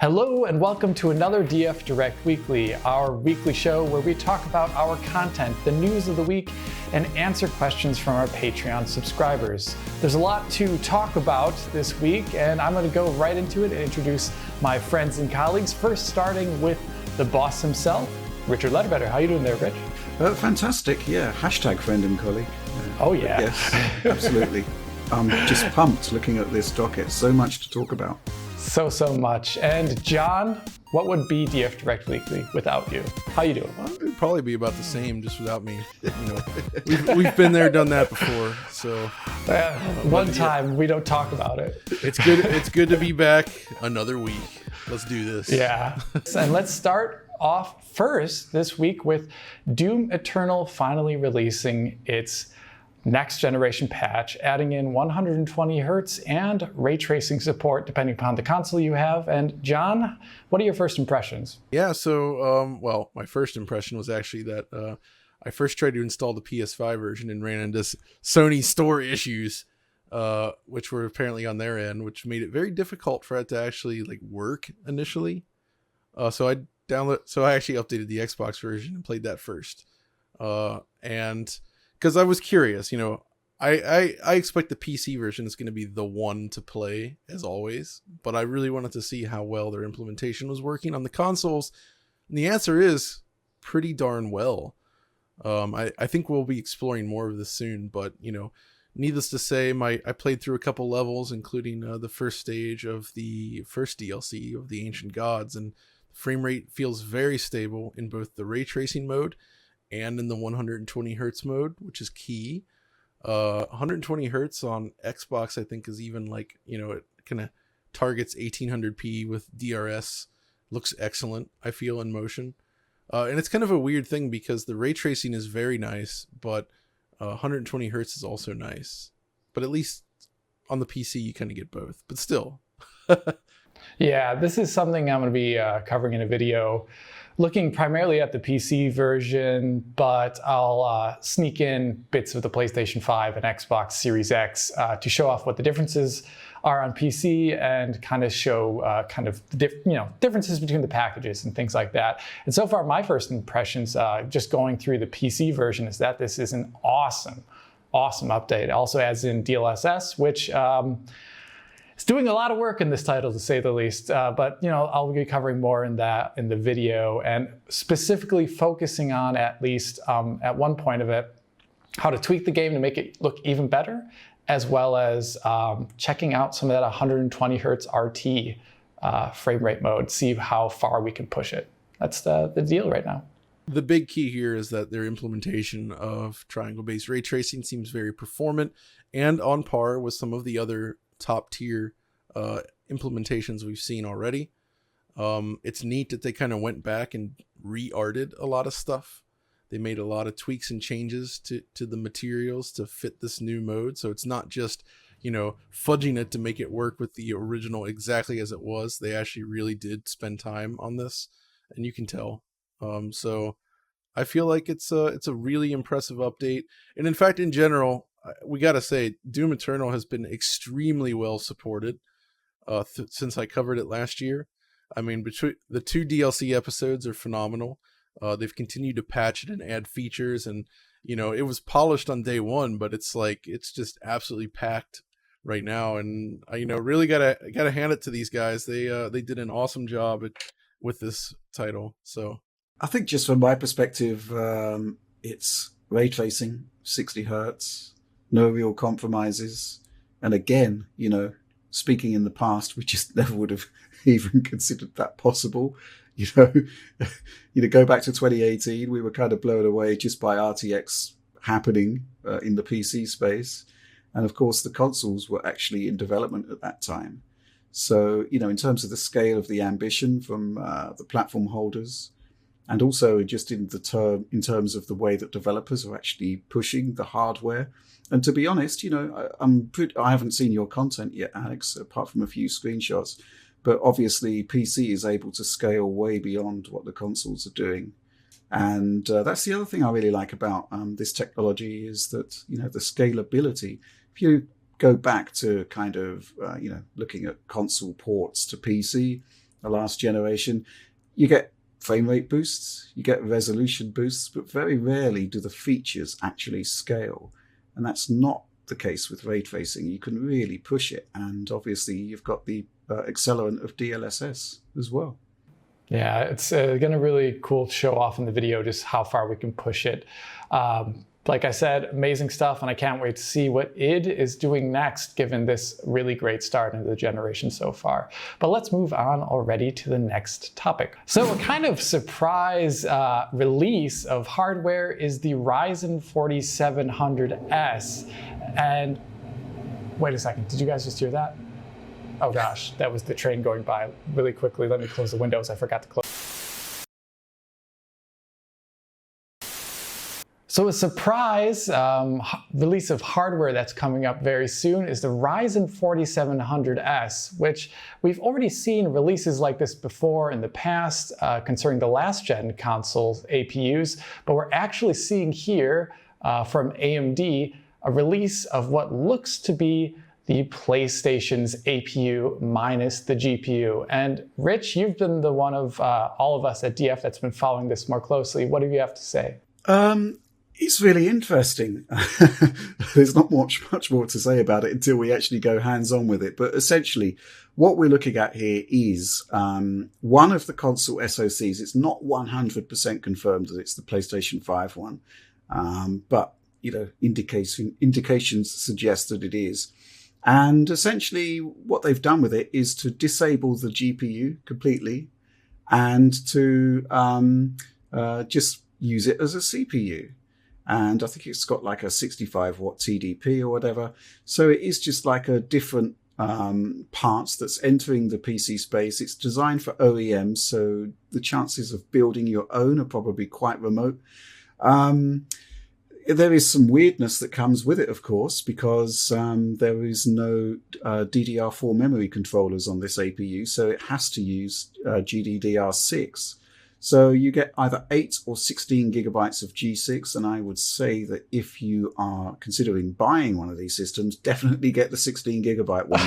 Hello and welcome to another DF Direct Weekly, our weekly show where we talk about our content, the news of the week, and answer questions from our Patreon subscribers. There's a lot to talk about this week, and I'm going to go right into it and introduce my friends and colleagues, first starting with the boss himself, Richard Ledbetter. How you doing there, Rich? Fantastic, yeah. Hashtag friend and colleague. Oh, yeah. Yes, absolutely. I'm just pumped looking at this docket. So much to talk about. So much. And John, what would be DF Direct Weekly without you? How you doing? Well, it'd probably be about the same, just without me. We've been there, done that before. So one time we don't talk about it. It's good. It's good to be back another week. Let's do this. Yeah. And let's start off first this week with Doom Eternal finally releasing its next generation patch, adding in 120 hertz and ray tracing support depending upon the console you have. And John, what are your first impressions? Yeah, so well, my first impression was actually that I first tried to install the PS5 version and ran into Sony store issues, which were apparently on their end, which made it very difficult for it to actually work initially. So I actually updated the Xbox version and played that first, and because I was curious, I expect the PC version is going to be the one to play as always, but I really wanted to see how well their implementation was working on the consoles. And the answer is pretty darn well. I think we'll be exploring more of this soon, but needless to say, I played through a couple levels, including the first stage of the first DLC of the Ancient Gods, and the frame rate feels very stable in both the ray tracing mode and in the 120 hertz mode, which is key. 120 hertz on Xbox, I think, is even it kind of targets 1800p with DRS. Looks excellent, I feel, in motion. And it's kind of a weird thing because the ray tracing is very nice, but 120 hertz is also nice. But at least on the PC, you kind of get both. But still. Yeah, this is something I'm going to be covering in a video looking primarily at the PC version, but I'll sneak in bits of the PlayStation 5 and Xbox Series X to show off what the differences are on PC and kind of show differences between the packages and things like that. And so far, my first impressions, just going through the PC version, is that this is an awesome update. It also adds in DLSS, which it's doing a lot of work in this title, to say the least, but I'll be covering more in that in the video, and specifically focusing on, at least at one point of it, how to tweak the game to make it look even better, as well as checking out some of that 120 hertz RT frame rate mode, see how far we can push it. That's the deal right now. The big key here is that their implementation of triangle-based ray tracing seems very performant and on par with some of the other top tier implementations we've seen already. It's neat that they kind of went back and re-arted a lot of stuff. They made a lot of tweaks and changes to the materials to fit this new mode. So it's not just, fudging it to make it work with the original exactly as it was. They actually really did spend time on this, and you can tell. So I feel like it's a really impressive update. And in fact, in general, we got to say, Doom Eternal has been extremely well supported since I covered it last year. I mean, between the 2 DLC episodes are phenomenal. They've continued to patch it and add features, and it was polished on day one, but it's just absolutely packed right now. And I really gotta hand it to these guys. They did an awesome job with this title. So I think just from my perspective, it's ray tracing, 60 hertz. No real compromises. And again, speaking in the past, we just never would have even considered that possible. Go back to 2018, we were kind of blown away just by RTX happening in the PC space. And of course, the consoles were actually in development at that time. So, in terms of the scale of the ambition from the platform holders, and also just in terms of the way that developers are actually pushing the hardware. And to be honest, I haven't seen your content yet, Alex, apart from a few screenshots. But obviously, PC is able to scale way beyond what the consoles are doing. And that's the other thing I really like about this technology, is that, the scalability. If you go back to kind of, looking at console ports to PC, the last generation, you get frame rate boosts, you get resolution boosts, but very rarely do the features actually scale. And that's not the case with ray tracing. You can really push it. And obviously you've got the accelerant of DLSS as well. Yeah, it's going to really cool to show off in the video just how far we can push it. Like I said, amazing stuff, and I can't wait to see what id is doing next, given this really great start into the generation so far. But let's move on already to the next topic. So a kind of surprise release of hardware is the Ryzen 4700S. And wait a second, did you guys just hear that? Oh gosh, that was the train going by really quickly. Let me close the windows, I forgot to close. So a surprise release of hardware that's coming up very soon is the Ryzen 4700S, which we've already seen releases like this before in the past concerning the last gen consoles APUs, but we're actually seeing here from AMD a release of what looks to be the PlayStation's APU minus the GPU. And Rich, you've been the one of all of us at DF that's been following this more closely. What do you have to say? It's really interesting. There's not much more to say about it until we actually go hands-on with it. But essentially, what we're looking at here is one of the console SoCs. It's not 100% confirmed that it's the PlayStation 5 one, but indications suggest that it is. And essentially, what they've done with it is to disable the GPU completely and to just use it as a CPU. And I think it's got like a 65 watt TDP or whatever. So it is just like a different parts that's entering the PC space. It's designed for OEMs, so the chances of building your own are probably quite remote. There is some weirdness that comes with it, of course, because there is no DDR4 memory controllers on this APU, so it has to use GDDR6. So you get either 8 or 16 gigabytes of G6, and I would say that if you are considering buying one of these systems, definitely get the 16 gigabyte one.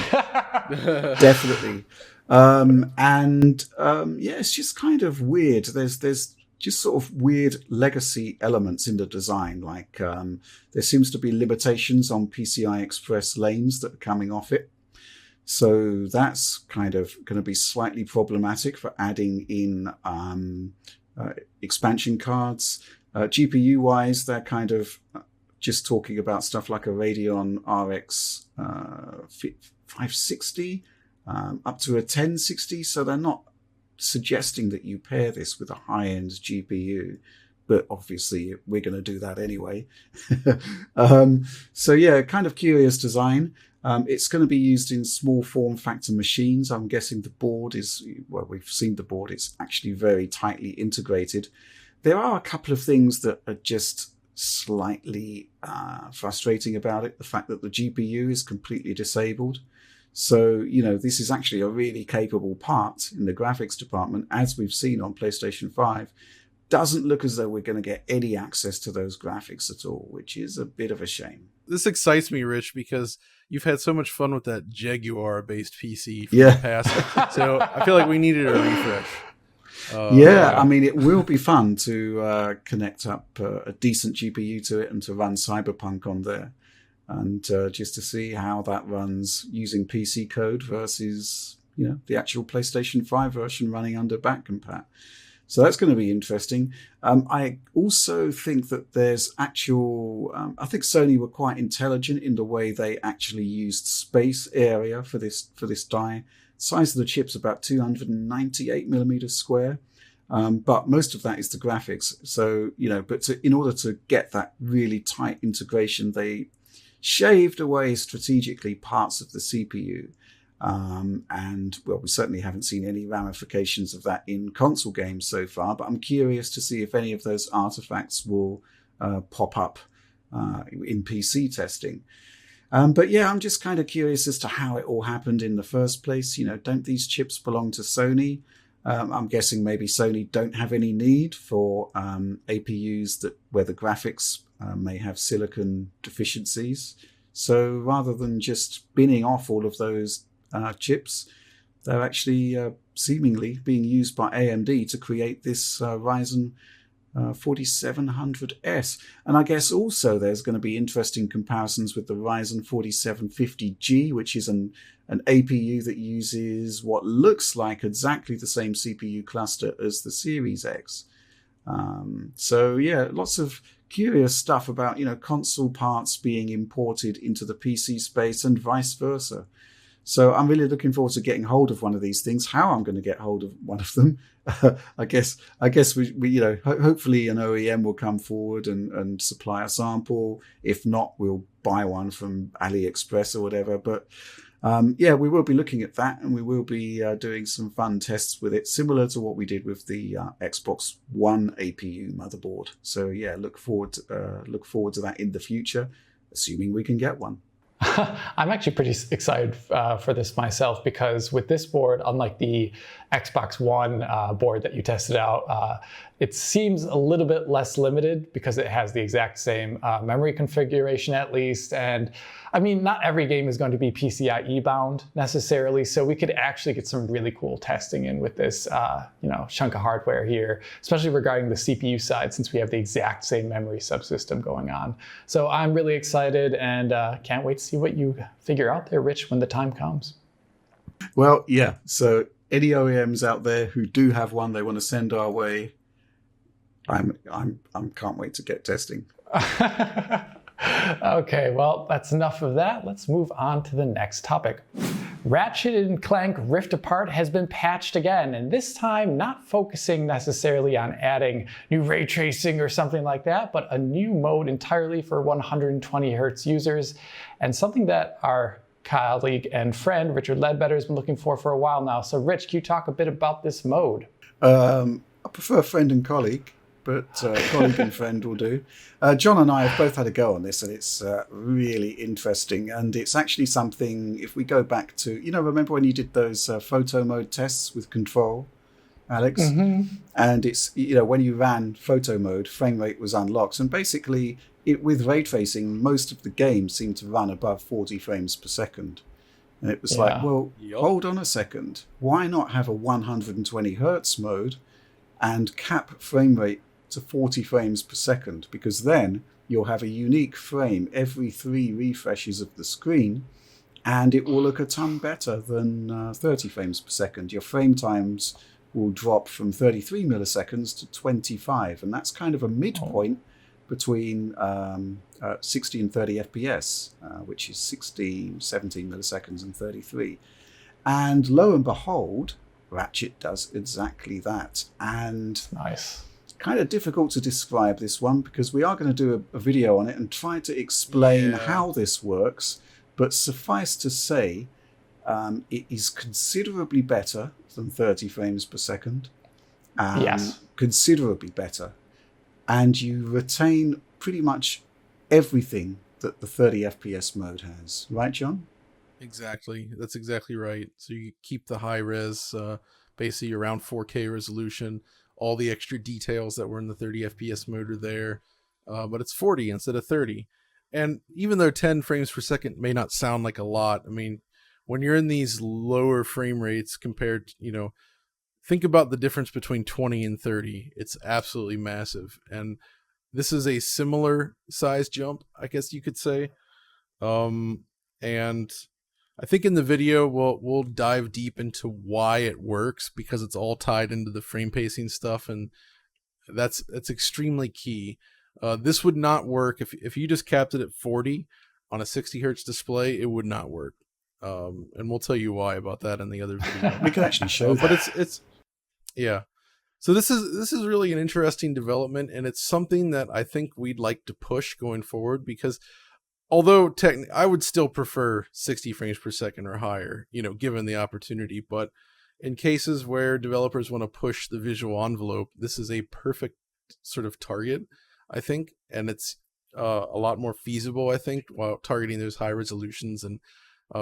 Definitely. Yeah, it's just kind of weird. There's just sort of weird legacy elements in the design. Like there seems to be limitations on PCI Express lanes that are coming off it. So that's kind of going to be slightly problematic for adding in expansion cards. GPU-wise, they're kind of just talking about stuff like a Radeon RX 560 up to a 1060. So they're not suggesting that you pair this with a high-end GPU. But obviously, we're going to do that anyway. So yeah, kind of curious design. It's going to be used in small form factor machines. I'm guessing the board is, well, we've seen the board. It's actually very tightly integrated. There are a couple of things that are just slightly frustrating about it. The fact that the GPU is completely disabled. So, this is actually a really capable part in the graphics department, as we've seen on PlayStation 5. Doesn't look as though we're going to get any access to those graphics at all, which is a bit of a shame. This excites me, Rich, because you've had so much fun with that Jaguar-based PC from the past. So I feel like we needed a refresh. I mean, it will be fun to connect up a decent GPU to it and to run Cyberpunk on there. And just to see how that runs using PC code versus, the actual PlayStation 5 version running under back compat. So that's going to be interesting. I also think that there's actual, I think Sony were quite intelligent in the way they actually used space area for this die. Size of the chip's about 298 millimeters square. But most of that is the graphics. So, in order to get that really tight integration, they shaved away strategically parts of the CPU. We certainly haven't seen any ramifications of that in console games so far, but I'm curious to see if any of those artifacts will pop up in PC testing. But yeah, I'm just kind of curious as to how it all happened in the first place. Don't these chips belong to Sony? I'm guessing maybe Sony don't have any need for APUs where the graphics may have silicon deficiencies. So rather than just binning off all of those chips, they're actually seemingly being used by AMD to create this Ryzen 4700S. And I guess also there's going to be interesting comparisons with the Ryzen 4750G, which is an APU that uses what looks like exactly the same CPU cluster as the Series X. So yeah, lots of curious stuff about, console parts being imported into the PC space and vice versa. So I'm really looking forward to getting hold of one of these things. How I'm going to get hold of one of them, I guess we hopefully an OEM will come forward and supply a sample. If not, we'll buy one from AliExpress or whatever. But we will be looking at that, and we will be doing some fun tests with it, similar to what we did with the Xbox One APU motherboard. So yeah, look forward to that in the future, assuming we can get one. I'm actually pretty excited for this myself, because with this board, unlike the Xbox One board that you tested out, it seems a little bit less limited because it has the exact same memory configuration at least. And I mean, not every game is going to be PCIe bound necessarily, so we could actually get some really cool testing in with this chunk of hardware here, especially regarding the CPU side, since we have the exact same memory subsystem going on. So I'm really excited and can't wait to see what you figure out there, Rich, when the time comes. Well, yeah, so any OEMs out there who do have one they want to send our way, I'm can't wait to get testing. Okay, well, that's enough of that. Let's move on to the next topic. Ratchet and Clank Rift Apart has been patched again, and this time not focusing necessarily on adding new ray tracing or something like that, but a new mode entirely for 120 Hz users, and something that our colleague and friend Richard Ledbetter has been looking for a while now. So Rich, can you talk a bit about this mode? I prefer friend and colleague, but colleague and friend will do. John and I have both had a go on this, and it's really interesting. And it's actually something, if we go back to, remember when you did those photo mode tests with Control, Alex? Mm-hmm. And it's, when you ran photo mode, frame rate was unlocked. And basically, with ray tracing, most of the game seemed to run above 40 frames per second. And it was like, well, hold on a second. Why not have a 120 hertz mode and cap frame rate to 40 frames per second? Because then you'll have a unique frame every 3 refreshes of the screen, and it will look a ton better than 30 frames per second. Your frame times will drop from 33 milliseconds to 25, and that's kind of a midpoint between 60 and 30 FPS, which is 16, 17 milliseconds and 33. And lo and behold, Ratchet does exactly that. And nice. Kind of difficult to describe this one, because we are going to do a video on it and try to explain how this works. But suffice to say, it is considerably better than 30 frames per second. Yes. Considerably better. And you retain pretty much everything that the 30 FPS mode has. Right, John? Exactly. That's exactly right. So you keep the high res, basically around 4K resolution. All the extra details that were in the 30 FPS mode are there, but it's 40 instead of 30. And even though 10 frames per second may not sound like a lot, I mean, when you're in these lower frame rates compared to, think about the difference between 20 and 30. It's absolutely massive. And this is a similar size jump, I guess you could say. And I think in the video, we'll dive deep into why it works, because it's all tied into the frame pacing stuff. And that's extremely key. This would not work if you just capped it at 40 on a 60 hertz display. It would not work. And we'll tell you why about that in the other video. We can actually show but it's yeah. So this is really an interesting development, and it's something that I think we'd like to push going forward, because although I would still prefer 60 frames per second or higher, given the opportunity, but in cases where developers want to push the visual envelope, this is a perfect sort of target, I think, and it's a lot more feasible, I think, while targeting those high resolutions and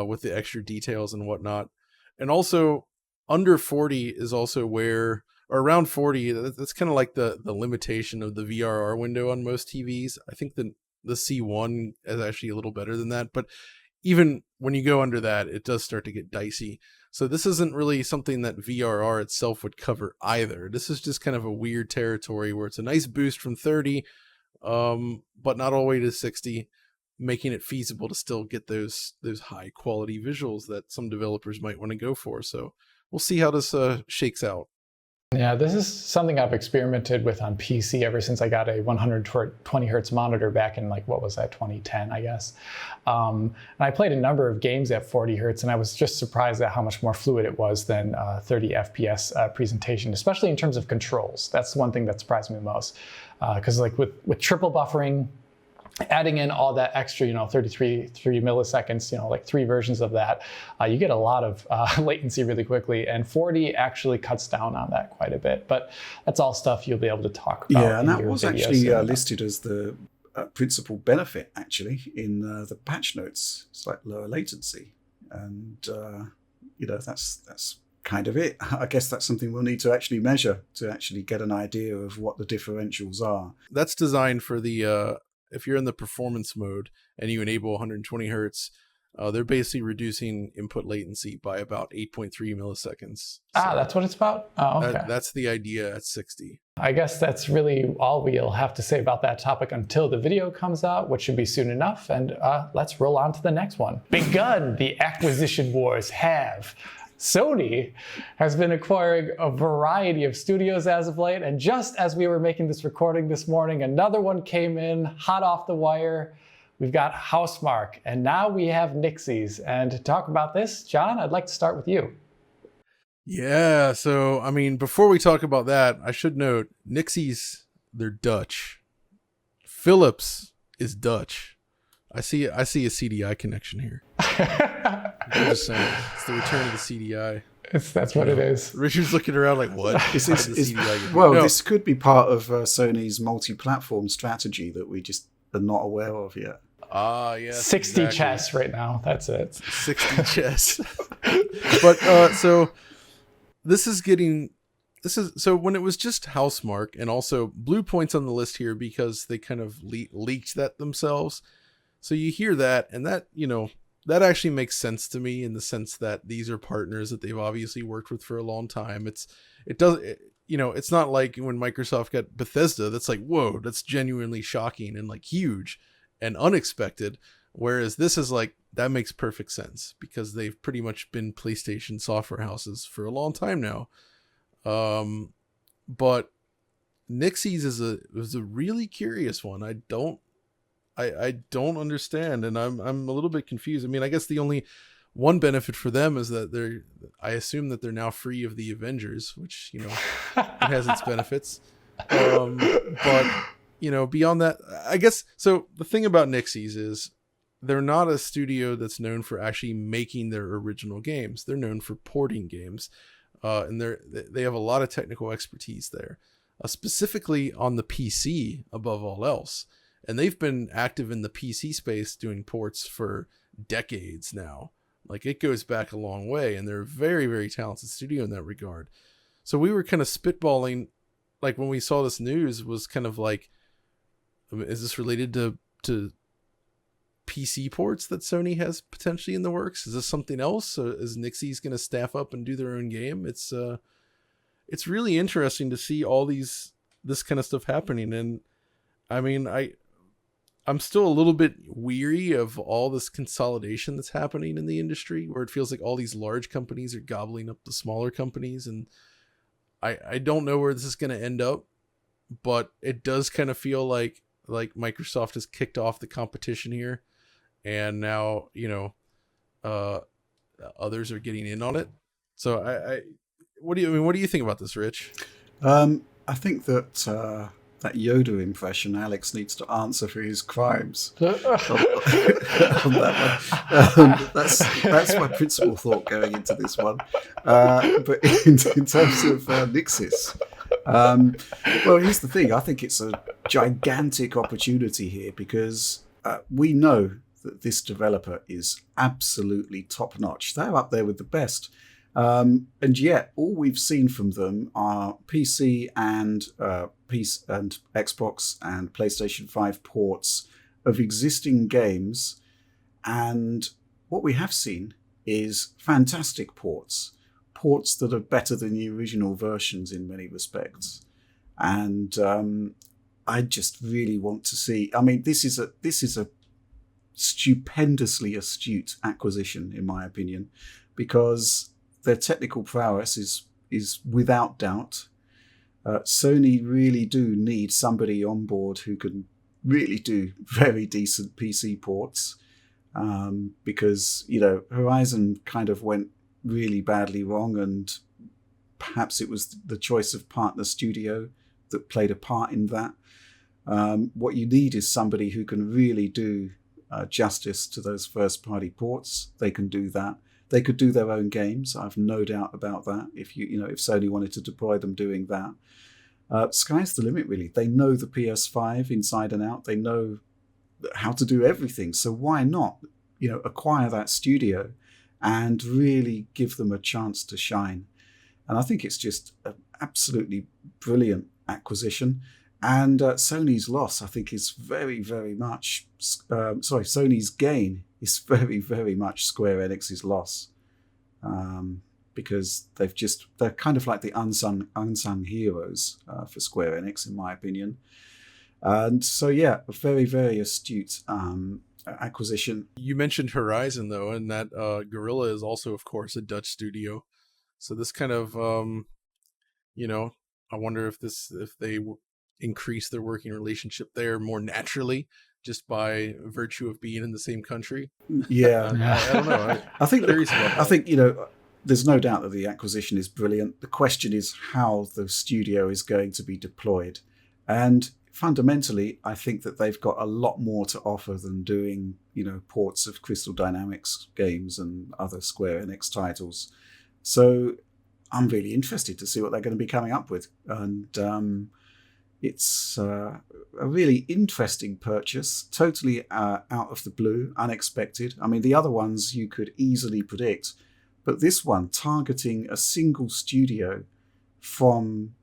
with the extra details and whatnot. And also under 40 is also where, or around 40, that's kind of like the limitation of the VRR window on most TVs. I think the C1 is actually a little better than that, but even when you go under that, it does start to get dicey. So this isn't really something that VRR itself would cover either. This is just kind of a weird territory where it's a nice boost from 30, but not all the way to 60, making it feasible to still get those high quality visuals that some developers might want to go for. So we'll see how this shakes out. Yeah, this is something I've experimented with on PC ever since I got a 120 hertz monitor back in, like, what was that, 2010, I guess. And I played a number of games at 40 hertz, and I was just surprised at how much more fluid it was than 30 FPS presentation, especially in terms of controls. That's one thing that surprised me the most. Because like with triple buffering, adding in all that extra, 33 milliseconds, like 3 versions of that, you get a lot of latency really quickly. And 40 actually cuts down on that quite a bit. But that's all stuff you'll be able to talk about. Yeah, and that was actually listed as the principal benefit, actually, in the patch notes. It's like lower latency. And, that's kind of it. I guess that's something we'll need to actually measure to actually get an idea of what the differentials are. That's designed for the... if you're in the performance mode and you enable 120 hertz, they're basically reducing input latency by about 8.3 milliseconds. So that's what it's about? Oh, okay. That's the idea at 60. I guess that's really all we'll have to say about that topic until the video comes out, which should be soon enough. And let's roll on to the next one. Begun, the acquisition wars have. Sony has been acquiring a variety of studios as of late, and just as we were making this recording this morning, another one came in hot off the wire. We've got Housemarque, and now we have Nixxes. And to talk about this, John, I'd like to start with you. Yeah, so, I mean, before we talk about that, I should note, Nixxes, they're Dutch. Philips is Dutch. I see a CDI connection here. I'm just saying, it's the return of the CDI. That's what it is. Richard's looking around like, what? This could be part of Sony's multi-platform strategy that we just are not aware of yet. Yes. 60 chess right now. That's it. 60 chess. But so when it was just Housemarque, and also Blue Point's on the list here because they kind of leaked that themselves. So you hear that, and that, that actually makes sense to me in the sense that these are partners that they've obviously worked with for a long time. It's not like when Microsoft got Bethesda, that's like, whoa, that's genuinely shocking and like huge and unexpected. Whereas this is like, that makes perfect sense because they've pretty much been PlayStation software houses for a long time now. But Nixxes is a really curious one. I don't understand, and I'm a little bit confused. I mean, I guess the only one benefit for them is that I assume that they're now free of the Avengers, which, it has its benefits. But, beyond that, I guess, so the thing about Nixxes is they're not a studio that's known for actually making their original games. They're known for porting games, and they have a lot of technical expertise there, specifically on the PC above all else. And they've been active in the PC space doing ports for decades now. Like, it goes back a long way, and they're a very, very talented studio in that regard. So we were kind of spitballing, like when we saw this news, was kind of like, is this related to PC ports that Sony has potentially in the works? Is this something else? Is Nixxes going to staff up and do their own game? It's really interesting to see all this kind of stuff happening. And I mean, I'm still a little bit weary of all this consolidation that's happening in the industry, where it feels like all these large companies are gobbling up the smaller companies. And I don't know where this is going to end up, but it does kind of feel like Microsoft has kicked off the competition here. And now, others are getting in on it. So what do you think about this, Rich? I think that that Yoda impression, Alex needs to answer for his crimes. On that one. That's my principal thought going into this one. But in terms of Nixxes, well, here's the thing. I think it's a gigantic opportunity here because we know that this developer is absolutely top-notch. They're up there with the best. And yet, all we've seen from them are PC and Xbox and PlayStation 5 ports of existing games, and what we have seen is fantastic ports that are better than the original versions in many respects. And I just really want to see. I mean, this is a stupendously astute acquisition, in my opinion, because their technical prowess is without doubt. Sony really do need somebody on board who can really do very decent PC ports, because Horizon kind of went really badly wrong, and perhaps it was the choice of partner studio that played a part in that. What you need is somebody who can really do justice to those first-party ports. They can do that. They could do their own games. I have no doubt about that. If if Sony wanted to deploy them doing that, sky's the limit. Really, they know the PS5 inside and out. They know how to do everything. So why not, acquire that studio and really give them a chance to shine? And I think it's just an absolutely brilliant acquisition. And Sony's loss, I think, is very, very much... Sony's gain is very, very much Square Enix's loss. Because they're kind of like the unsung heroes for Square Enix, in my opinion. And so, yeah, a very, very astute acquisition. You mentioned Horizon, though, and that Guerrilla is also, of course, a Dutch studio. So this kind of, I wonder if they increase their working relationship there more naturally, just by virtue of being in the same country. Yeah, I don't know. I think there's no doubt that the acquisition is brilliant. The question is how the studio is going to be deployed, and fundamentally, I think that they've got a lot more to offer than doing, ports of Crystal Dynamics games and other Square Enix titles. So I'm really interested to see what they're going to be coming up with. And it's a really interesting purchase, totally out of the blue, unexpected. I mean, the other ones you could easily predict, but this one targeting a single studio from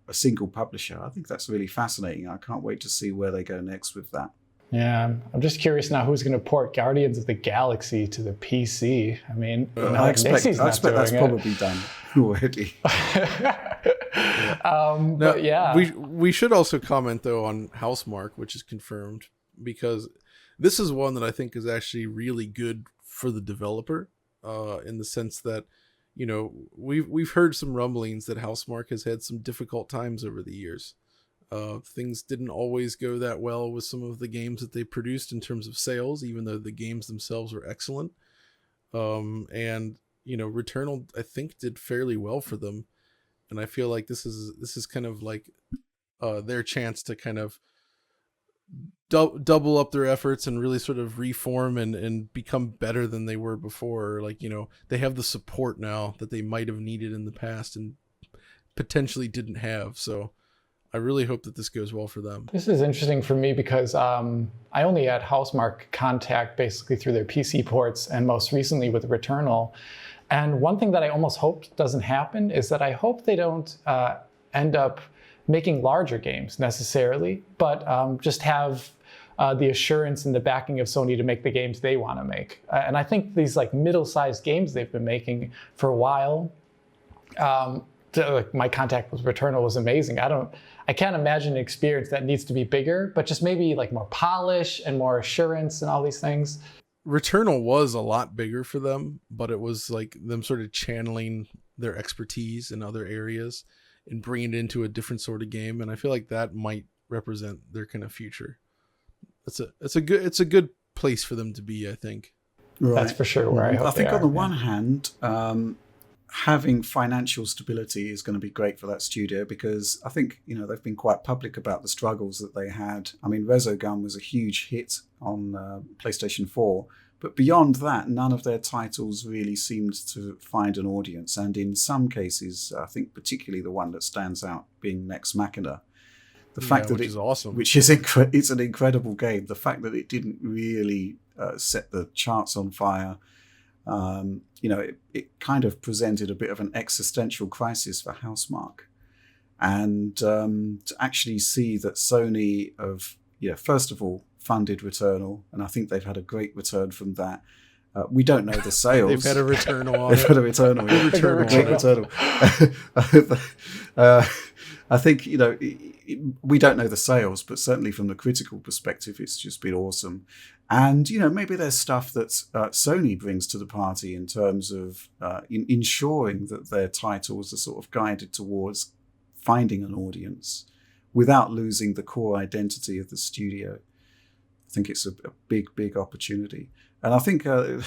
a single publisher, I think that's really fascinating. I can't wait to see where they go next with that. Yeah, I'm just curious now who's going to port Guardians of the Galaxy to the PC. I mean, I expect that's probably done already. But yeah, we should also comment though on Housemarque, which is confirmed, because this is one that I think is actually really good for the developer, in the sense that we've heard some rumblings that Housemarque has had some difficult times over the years. Things didn't always go that well with some of the games that they produced in terms of sales, even though the games themselves were excellent. And Returnal, I think, did fairly well for them, and I feel like this is kind of like their chance to kind of double up their efforts and really sort of reform and become better than they were before. Like, they have the support now that they might have needed in the past and potentially didn't have. So I really hope that this goes well for them. This is interesting for me because I only had Housemarque contact basically through their PC ports and most recently with Returnal. And one thing that I almost hope doesn't happen is that I hope they don't end up making larger games necessarily, but just have the assurance and the backing of Sony to make the games they want to make. And I think these like middle-sized games they've been making for a while, my contact with Returnal was amazing. I can't imagine an experience that needs to be bigger, but just maybe like more polish and more assurance and all these things. Returnal was a lot bigger for them, but it was like them sort of channeling their expertise in other areas and bringing it into a different sort of game. And I feel like that might represent their kind of future. It's a good place for them to be, I think. Right. That's for sure where I hope I think they are, on the one hand, having financial stability is going to be great for that studio, because I think, they've been quite public about the struggles that they had. I mean, Resogun was a huge hit on PlayStation 4, but beyond that, none of their titles really seemed to find an audience. And in some cases, I think particularly the one that stands out being Nex Machina, the fact that is awesome, it's an incredible game. The fact that it didn't really set the charts on fire. It kind of presented a bit of an existential crisis for Housemarque. And to actually see that Sony have, first of all, funded Returnal, and I think they've had a great return from that. We don't know the sales. They've had a returnal on They've it. had a returnal. Yeah. Returnal. I think, we don't know the sales, but certainly from the critical perspective, it's just been awesome. And, maybe there's stuff that Sony brings to the party in terms of ensuring that their titles are sort of guided towards finding an audience without losing the core identity of the studio. I think it's a big, big opportunity. And I think the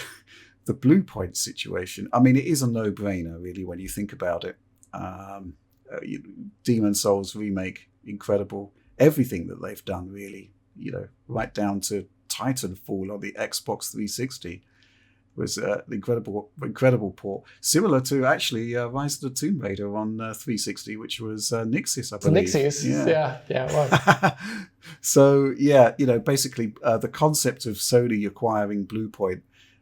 Bluepoint situation, I mean, it is a no-brainer, really, when you think about it. Demon's Souls remake, incredible. Everything that they've done, really, right down to Titanfall on the Xbox 360 was an incredible port. Similar to, actually, Rise of the Tomb Raider on 360, which was Nixxes, I believe. Nixxes, yeah, it was. So, basically the concept of Sony acquiring Bluepoint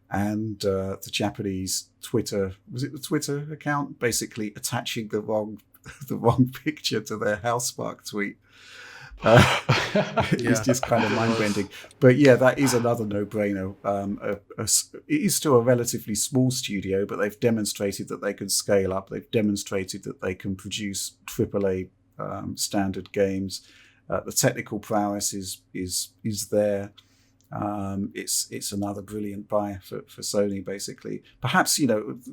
and the Japanese Twitter, was it the Twitter account, basically attaching the wrong picture to their Housemarque tweet. It's just kind of mind-bending. But yeah, that is another no-brainer. It is still a relatively small studio, but they've demonstrated that they can scale up. They've demonstrated that they can produce AAA standard games. The technical prowess is there. It's another brilliant buy for Sony, basically. Perhaps,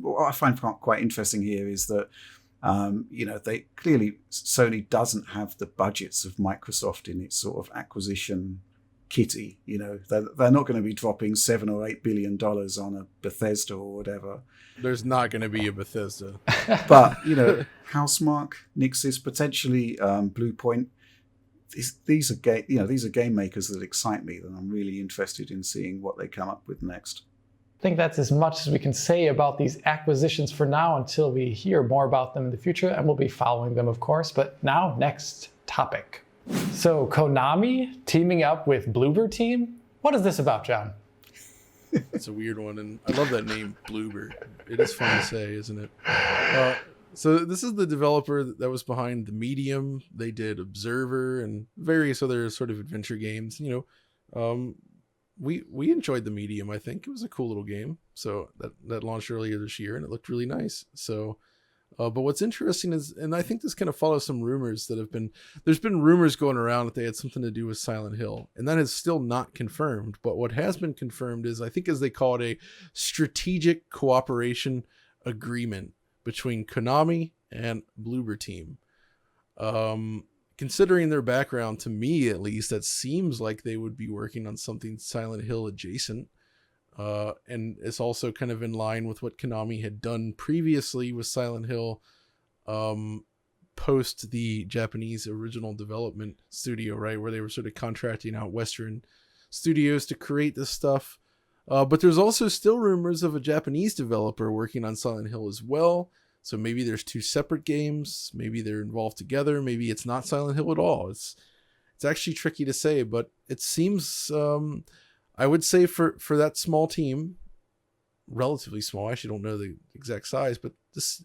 what I find quite interesting here is that they clearly, Sony doesn't have the budgets of Microsoft in its sort of acquisition kitty. They're not going to be dropping $7 or $8 billion on a Bethesda or whatever. There's not going to be a Bethesda. But Housemarque, Nixxes, potentially Bluepoint. These are game makers that excite me. That I'm really interested in seeing what they come up with next. I think that's as much as we can say about these acquisitions for now until we hear more about them in the future, and we'll be following them, of course. But now, next topic. So Konami teaming up with Bloober team? What is this about, John? It's a weird one, and I love that name, Bloober. It is fun to say, isn't it? So this is the developer that was behind The Medium. They did Observer and various other sort of adventure games. We enjoyed The Medium. I think it was a cool little game. So that launched earlier this year, and it looked really nice. So, but what's interesting is, and I think this kind of follows some rumors there's been rumors going around that they had something to do with Silent Hill, and that is still not confirmed. But what has been confirmed is, I think as they call it, a strategic cooperation agreement between Konami and Bloober team. Considering their background, to me at least, that seems like they would be working on something Silent Hill adjacent. And it's also kind of in line with what Konami had done previously with Silent Hill, post the Japanese original development studio, right, where they were sort of contracting out Western studios to create this stuff. But there's also still rumors of a Japanese developer working on Silent Hill as well. So maybe there's two separate games. Maybe they're involved together. Maybe it's not Silent Hill at all. It's actually tricky to say, but it seems, I would say for that small team, relatively small, I actually don't know the exact size, but this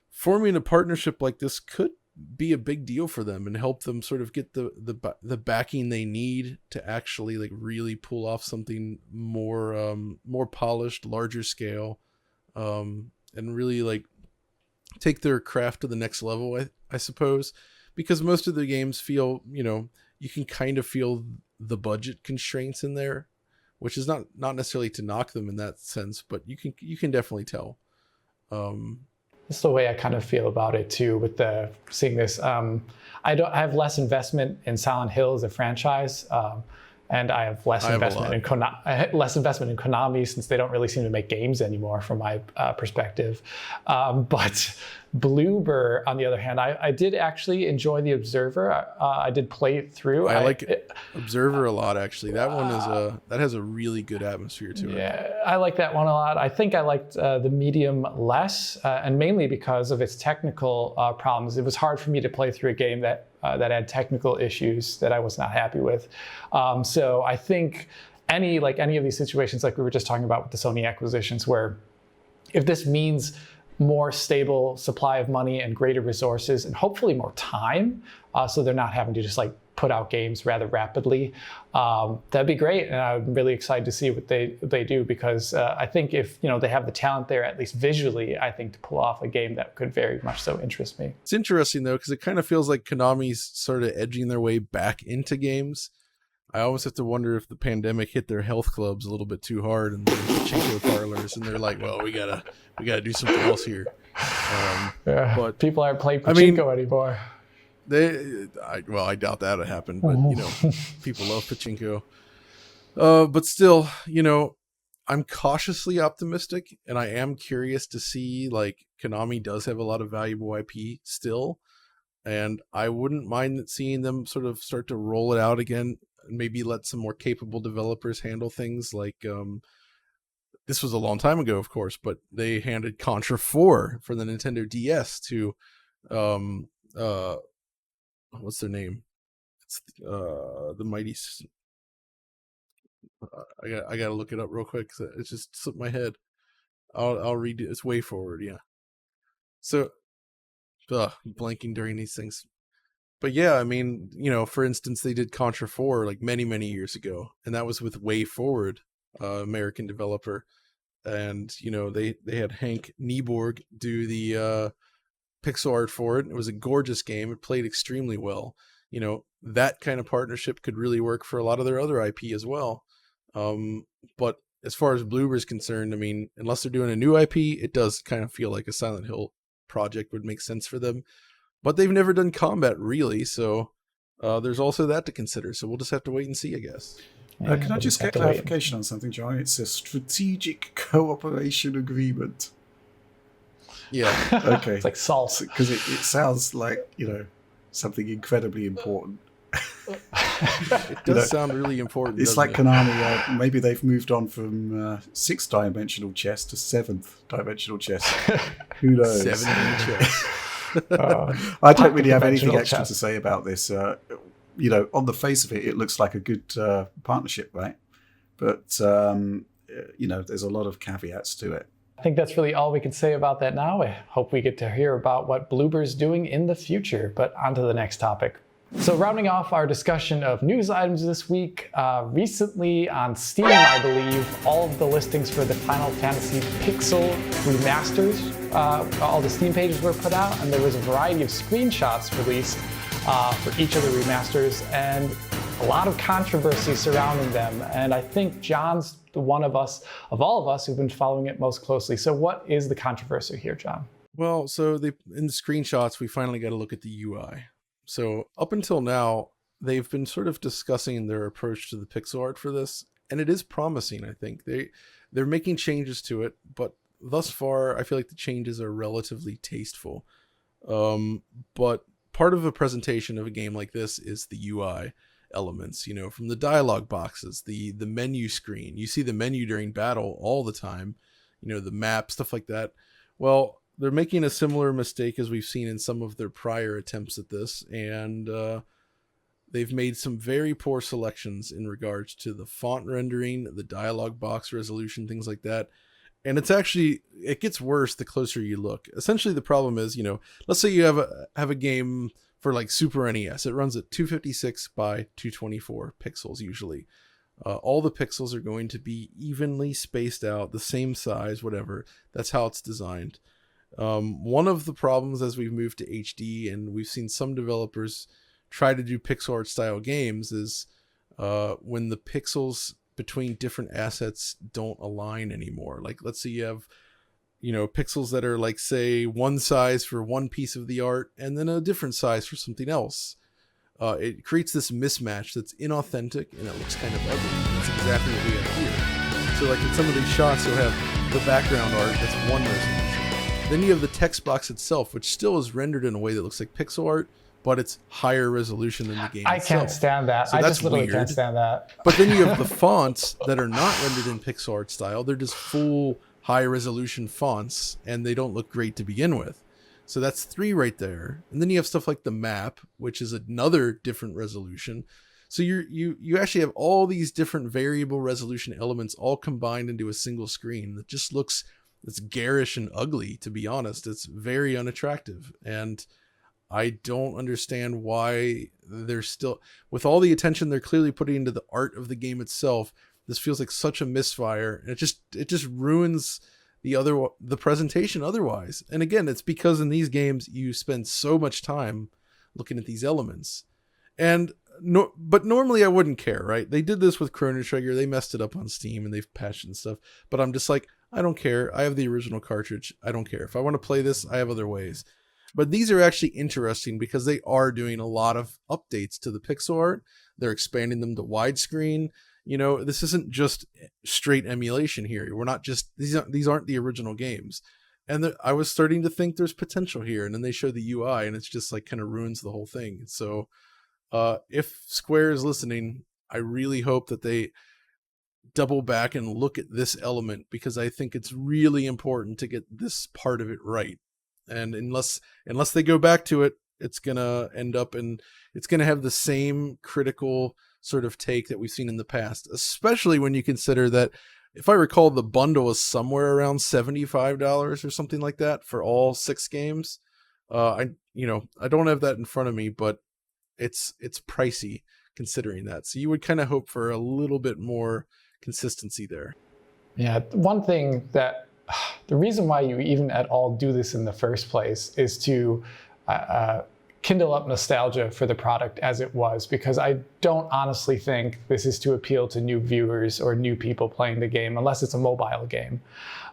forming a partnership like this could be a big deal for them and help them sort of get the backing they need to actually like really pull off something more polished, larger scale, and really like take their craft to the next level, I suppose, because most of the games feel, you can kind of feel the budget constraints in there, which is not necessarily to knock them in that sense, but you can definitely tell. That's the way I kind of feel about it too, with seeing this. I have less investment in Silent Hill as a franchise, and I have less investment in Konami, since they don't really seem to make games anymore, from my perspective. But Bloober, on the other hand, I did actually enjoy the Observer. I did play it through. I like Observer a lot, actually. That one that has a really good atmosphere to it. Yeah, I like that one a lot. I think I liked the Medium less, and mainly because of its technical problems. It was hard for me to play through a game that had technical issues that I was not happy with. So I think any of these situations, like we were just talking about with the Sony acquisitions, where if this means more stable supply of money and greater resources and hopefully more time, so they're not having to just like put out games rather rapidly. That'd be great, and I'm really excited to see what they do, because I think if they have the talent there, at least visually, I think to pull off a game that could very much so interest me. It's interesting though, because it kind of feels like Konami's sort of edging their way back into games. I always have to wonder if the pandemic hit their health clubs a little bit too hard and their pachinko parlors, and they're like, well, we gotta do something else here. But people aren't playing pachinko anymore. I doubt that'll happen, but people love pachinko. But still, I'm cautiously optimistic, and I am curious to see, like, Konami does have a lot of valuable IP still, and I wouldn't mind seeing them sort of start to roll it out again, and maybe let some more capable developers handle things. Like, this was a long time ago, of course, but they handed Contra 4 for the Nintendo DS to, what's their name? It's the mighty. I gotta look it up real quick, because it just slipped my head. I'll read it. It's Way Forward, yeah. So, blanking during these things. But yeah, I mean, for instance, they did Contra 4 like many, many years ago, and that was with Way Forward, American developer. And, they had Hank Nieborg do the pixel art for it. It was a gorgeous game. It played extremely well. That kind of partnership could really work for a lot of their other IP as well. But as far as Bloober is concerned, I mean, unless they're doing a new IP, it does kind of feel like a Silent Hill project would make sense for them. But they've never done combat, really, so there's also that to consider. So we'll just have to wait and see, I guess. Can I just get clarification on something, John? It's a strategic cooperation agreement. Yeah. Okay. It's like SALT. Because it sounds like, something incredibly important. It does sound really important. It's like Konami, maybe they've moved on from 6-dimensional chess to 7th-dimensional chess. Who knows? 7th chess. I don't really have anything extra to say about this. On the face of it, it looks like a good partnership, right? But, there's a lot of caveats to it. I think that's really all we can say about that now. I hope we get to hear about what Bloober's doing in the future, but on to the next topic. So rounding off our discussion of news items this week, recently on Steam, I believe, all of the listings for the Final Fantasy Pixel remasters, all the Steam pages were put out, and there was a variety of screenshots released for each of the remasters, and a lot of controversy surrounding them. And I think John's the one of all of us who've been following it most closely. So what is the controversy here, John? Well, so in the screenshots, we finally got to look at the UI. So up until now, they've been sort of discussing their approach to the pixel art for this, and it is promising, I think. They're making changes to it, but thus far, I feel like the changes are relatively tasteful. But part of a presentation of a game like this is the UI elements, from the dialogue boxes, the menu screen. You see the menu during battle all the time, the map, stuff like that. Well, they're making a similar mistake as we've seen in some of their prior attempts at this, and they've made some very poor selections in regards to the font rendering, the dialogue box resolution, things like that. And it gets worse the closer you look. Essentially, the problem is, let's say you have a game for like Super NES. It runs at 256 by 224 pixels usually. All the pixels are going to be evenly spaced out, the same size, whatever. That's how it's designed. One of the problems as we've moved to HD, and we've seen some developers try to do pixel art style games, is when the pixels between different assets don't align anymore. Like, let's say you have pixels that are like, say, one size for one piece of the art and then a different size for something else. It creates this mismatch that's inauthentic, and it looks kind of ugly. That's exactly what we have here. So like in some of these shots, you'll have the background art that's one resolution. Then you have the text box itself, which still is rendered in a way that looks like pixel art, but it's higher resolution than the game itself. Can't stand that. So I that's just literally weird. can't stand that. But then you have the fonts that are not rendered in pixel art style. They're just full high resolution fonts, and they don't look great to begin with. So that's 3 right there. And then you have stuff like the map, which is another different resolution. So you actually have all these different variable resolution elements all combined into a single screen that just looks, it's garish and ugly, to be honest. It's very unattractive. And I don't understand why they're still, with all the attention they're clearly putting into the art of the game itself, this feels like such a misfire. And it just ruins the presentation otherwise. And again, it's because in these games you spend so much time looking at these elements. And but normally I wouldn't care, right? They did this with Chrono Trigger. They messed it up on Steam and they've patched and stuff. But I'm just like, I don't care. I have the original cartridge. I don't care. If I want to play this, I have other ways. But these are actually interesting because they are doing a lot of updates to the pixel art. They're expanding them to widescreen. You know, this isn't just straight emulation here. We're not just, these aren't the original games. And I was starting to think there's potential here. And then they show the UI and it's just like kind of ruins the whole thing. So if Square is listening, I really hope that they double back and look at this element, because I think it's really important to get this part of it right. And unless they go back to it, it's gonna end up and it's gonna have the same critical sort of take that we've seen in the past, especially when you consider that, if I recall, the bundle was somewhere around $75 or something like that for all 6 games. I don't have that in front of me, but it's pricey considering that. So you would kind of hope for a little bit more consistency there. Yeah, one thing that the reason why you even at all do this in the first place is to kindle up nostalgia for the product as it was, because I don't honestly think this is to appeal to new viewers or new people playing the game, unless it's a mobile game.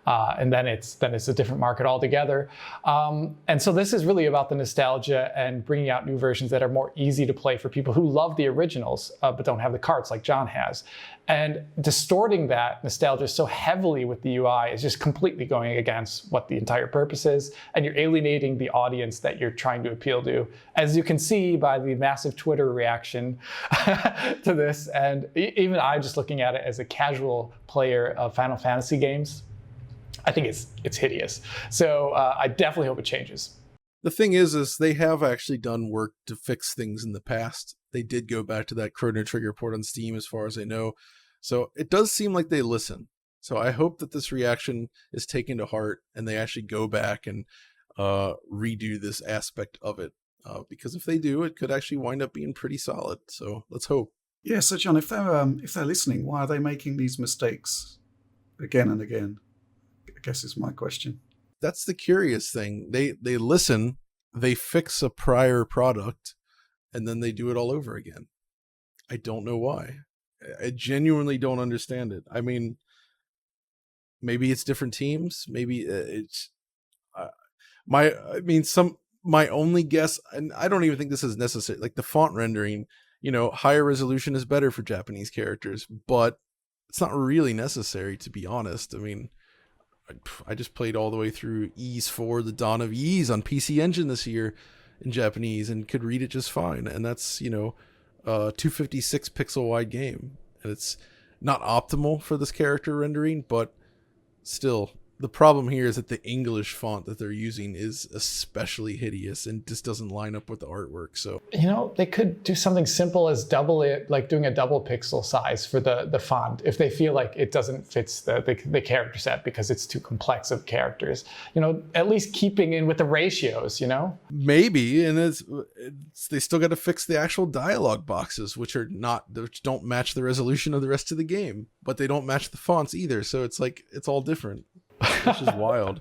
And then it's a different market altogether. And so this is really about the nostalgia and bringing out new versions that are more easy to play for people who love the originals, but don't have the carts like John has. And distorting that nostalgia so heavily with the UI is just completely going against what the entire purpose is. And you're alienating the audience that you're trying to appeal to. As you can see by the massive Twitter reaction to this, and even I, just looking at it as a casual player of Final Fantasy games, I think it's hideous. So I definitely hope it changes. The thing is they have actually done work to fix things in the past. They did go back to that Chrono Trigger port on Steam, as far as I know. So it does seem like they listen. So I hope that this reaction is taken to heart and they actually go back and redo this aspect of it. Because if they do, it could actually wind up being pretty solid. So let's hope. Yeah, so John, if they're listening, why are they making these mistakes again and again? I guess is my question. That's the curious thing. They listen, they fix a prior product, and then they do it all over again. I don't know why. I genuinely don't understand it. I mean, maybe it's different teams. Maybe it's my only guess, and I don't even think this is necessary. Like the font rendering, higher resolution is better for Japanese characters, but it's not really necessary, to be honest. I mean, I just played all the way through Ys 4, The Dawn of Ys on PC Engine this year in Japanese and could read it just fine. And that's, 256 pixel wide game. And it's not optimal for this character rendering, but still, the problem here is that the English font that they're using is especially hideous and just doesn't line up with the artwork. So, they could do something simple as double it, like doing a double pixel size for the font, if they feel like it doesn't fit the character set because it's too complex of characters. At least keeping in with the ratios, Maybe, and they still got to fix the actual dialogue boxes, which don't match the resolution of the rest of the game, but they don't match the fonts either. So it's like, it's all different. Which is wild.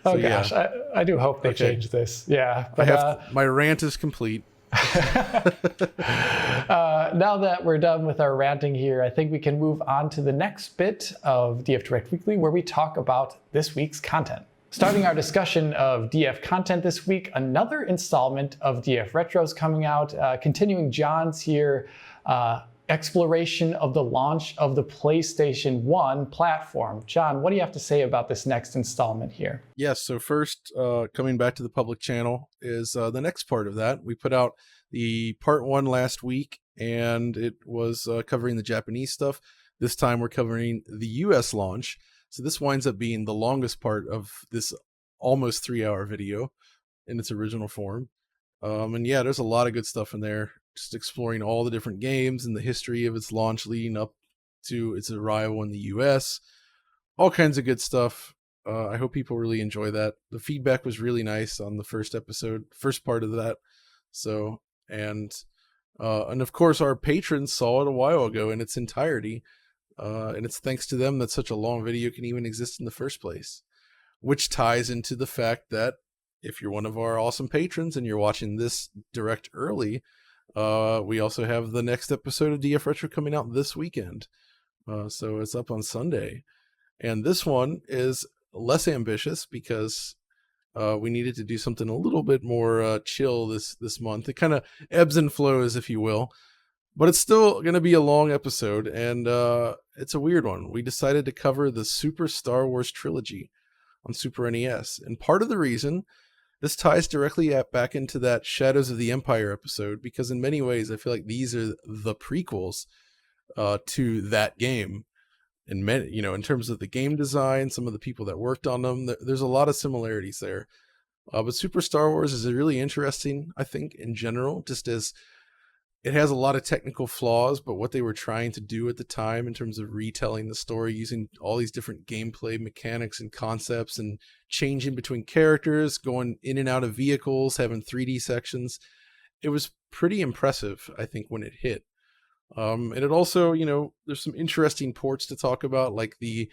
Gosh, I do hope they change this. Yeah, but my rant is complete. Now that we're done with our ranting here, I think we can move on to the next bit of DF Direct Weekly, where we talk about this week's content. Starting our discussion of DF content this week, another installment of DF Retros coming out, continuing John's here exploration of the launch of the PlayStation 1 platform. John, what do you have to say about this next installment here? Yes, so first, coming back to the public channel is the next part of that. We put out the part 1 last week, and it was covering the Japanese stuff. This time we're covering the US launch. So this winds up being the longest part of this almost 3-hour video in its original form. And yeah, there's a lot of good stuff in there. Just exploring all the different games and the history of its launch leading up to its arrival in the US. All kinds of good stuff. I hope people really enjoy that. The feedback was really nice on the first part of that. So, and of course our patrons saw it a while ago in its entirety. And it's thanks to them that such a long video can even exist in the first place, which ties into the fact that if you're one of our awesome patrons and you're watching this direct early, we also have the next episode of DF Retro coming out this weekend. So it's up on Sunday. And this one is less ambitious because we needed to do something a little bit more chill this month. It kind of ebbs and flows, if you will. But it's still going to be a long episode, and it's a weird one. We decided to cover the Super Star Wars trilogy on Super NES. And part of the reason, this ties directly back into that Shadows of the Empire episode, because in many ways, I feel like these are the prequels to that game. And in terms of the game design, some of the people that worked on them, there's a lot of similarities there. But Super Star Wars is really interesting, I think, in general, just as it has a lot of technical flaws, but what they were trying to do at the time in terms of retelling the story using all these different gameplay mechanics and concepts and changing between characters, going in and out of vehicles, having 3D sections, it was pretty impressive, I think, when it hit. And it also, there's some interesting ports to talk about, like the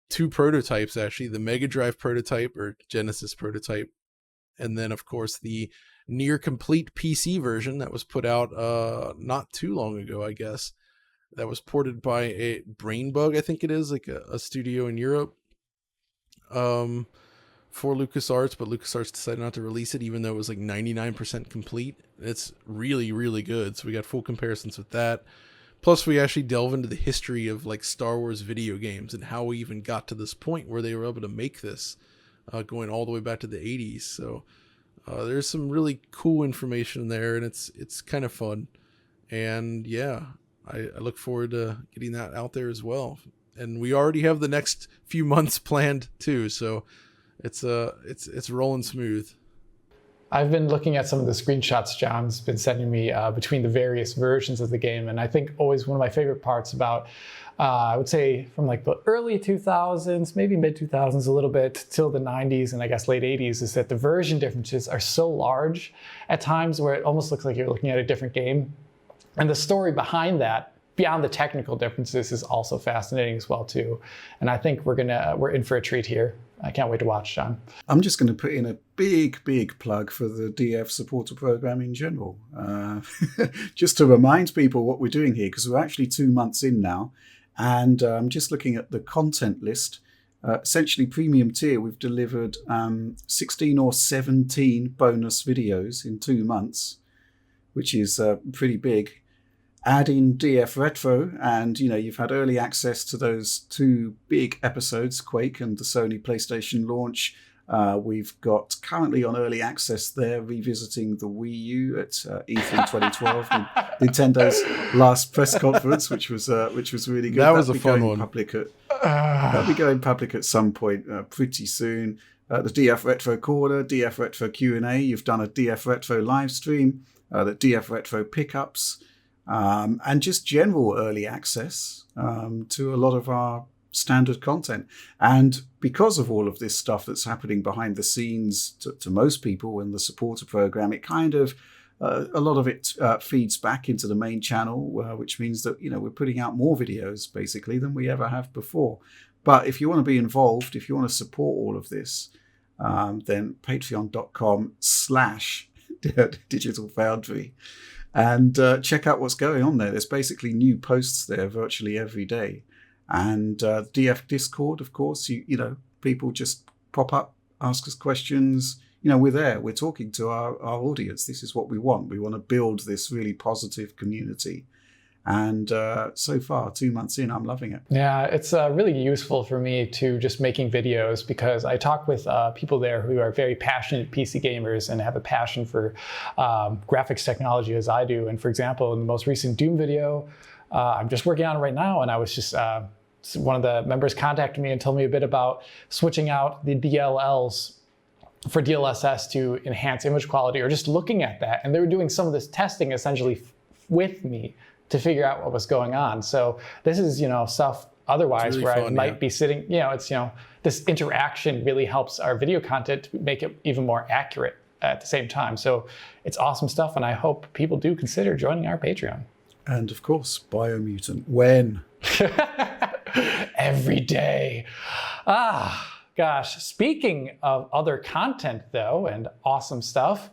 two prototypes, actually, the Mega Drive prototype or Genesis prototype, and then, of course, the near complete PC version that was put out not too long ago, I guess, that was ported by a Brainbug, I think it is, like a studio in Europe for LucasArts, but LucasArts decided not to release it, even though it was like 99% complete. It's really, really good. So we got full comparisons with that. Plus, we actually delve into the history of like Star Wars video games and how we even got to this point where they were able to make this, going all the way back to the 80s. So there's some really cool information there, and it's kind of fun. And yeah, I look forward to getting that out there as well. And we already have the next few months planned too, so it's rolling smooth. I've been looking at some of the screenshots John's been sending me between the various versions of the game, and I think always one of my favorite parts about, I would say from like the early 2000s, maybe mid 2000s a little bit, till the 90s and I guess late 80s, is that the version differences are so large at times where it almost looks like you're looking at a different game. And the story behind that, beyond the technical differences, is also fascinating as well too. And I think we're in for a treat here. I can't wait to watch, John. I'm just going to put in a big plug for the DF supporter program in general. Just to remind people what we're doing here, because we're actually 2 months in now. And I'm just looking at the content list. Essentially, premium tier, we've delivered 16 or 17 bonus videos in 2 months, which is pretty big. Add in DF Retro, and you've had early access to those 2 big episodes, Quake and the Sony PlayStation launch. We've got currently on early access there, revisiting the Wii U at E3 2012, Nintendo's last press conference, which was really good. That was a fun one. That'll be going public at some point pretty soon. The DF Retro Corner, DF Retro Q&A. You've done a DF Retro live stream, the DF Retro pickups. And just general early access to a lot of our standard content. And because of all of this stuff that's happening behind the scenes to most people in the supporter program, it kind of, a lot of it feeds back into the main channel, which means that, we're putting out more videos basically than we ever have before. But if you want to be involved, if you want to support all of this, then patreon.com/Digital Foundry. And check out what's going on there. There's basically new posts there virtually every day. And DF Discord, of course, people just pop up, ask us questions. We're there. We're talking to our audience. This is what we want. We want to build this really positive community. And so far, 2 months in, I'm loving it. Yeah, it's really useful for me to just making videos, because I talk with people there who are very passionate PC gamers and have a passion for graphics technology as I do. And for example, in the most recent Doom video, I'm just working on it right now, and I was just, one of the members contacted me and told me a bit about switching out the DLLs for DLSS to enhance image quality, or just looking at that. And they were doing some of this testing essentially with me to figure out what was going on. So this is, stuff otherwise, really where I fun, might yeah. be sitting, it's, this interaction really helps our video content to make it even more accurate at the same time. So it's awesome stuff, and I hope people do consider joining our Patreon. And of course, Biomutant. When? Every day. Gosh. Speaking of other content, though, and awesome stuff,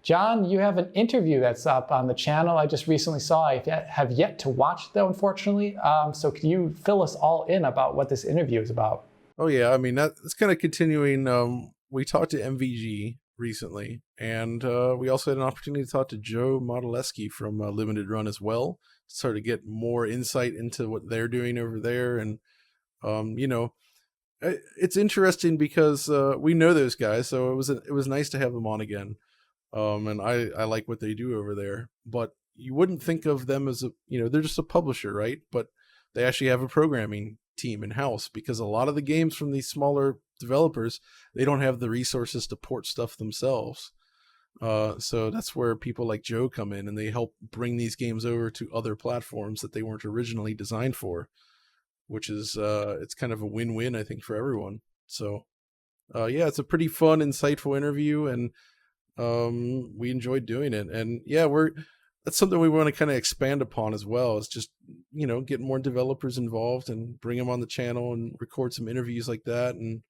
John, you have an interview that's up on the channel I just recently saw. I have yet to watch, though, unfortunately. So could you fill us all in about what this interview is about? Oh, yeah. I mean, that's kind of continuing. We talked to MVG recently, and we also had an opportunity to talk to Joe Modeleski from Limited Run as well, to sort of get more insight into what they're doing over there. And, it's interesting because we know those guys, so it was nice to have them on again. And I like what they do over there, but you wouldn't think of them as they're just a publisher, right? But they actually have a programming team in-house, because a lot of the games from these smaller developers, they don't have the resources to port stuff themselves. So that's where people like Joe come in, and they help bring these games over to other platforms that they weren't originally designed for, which is, it's kind of a win-win, I think, for everyone. So, yeah, it's a pretty fun, insightful interview, and we enjoyed doing it. And yeah, that's something we want to kind of expand upon as well, is just, get more developers involved and bring them on the channel and record some interviews like that. And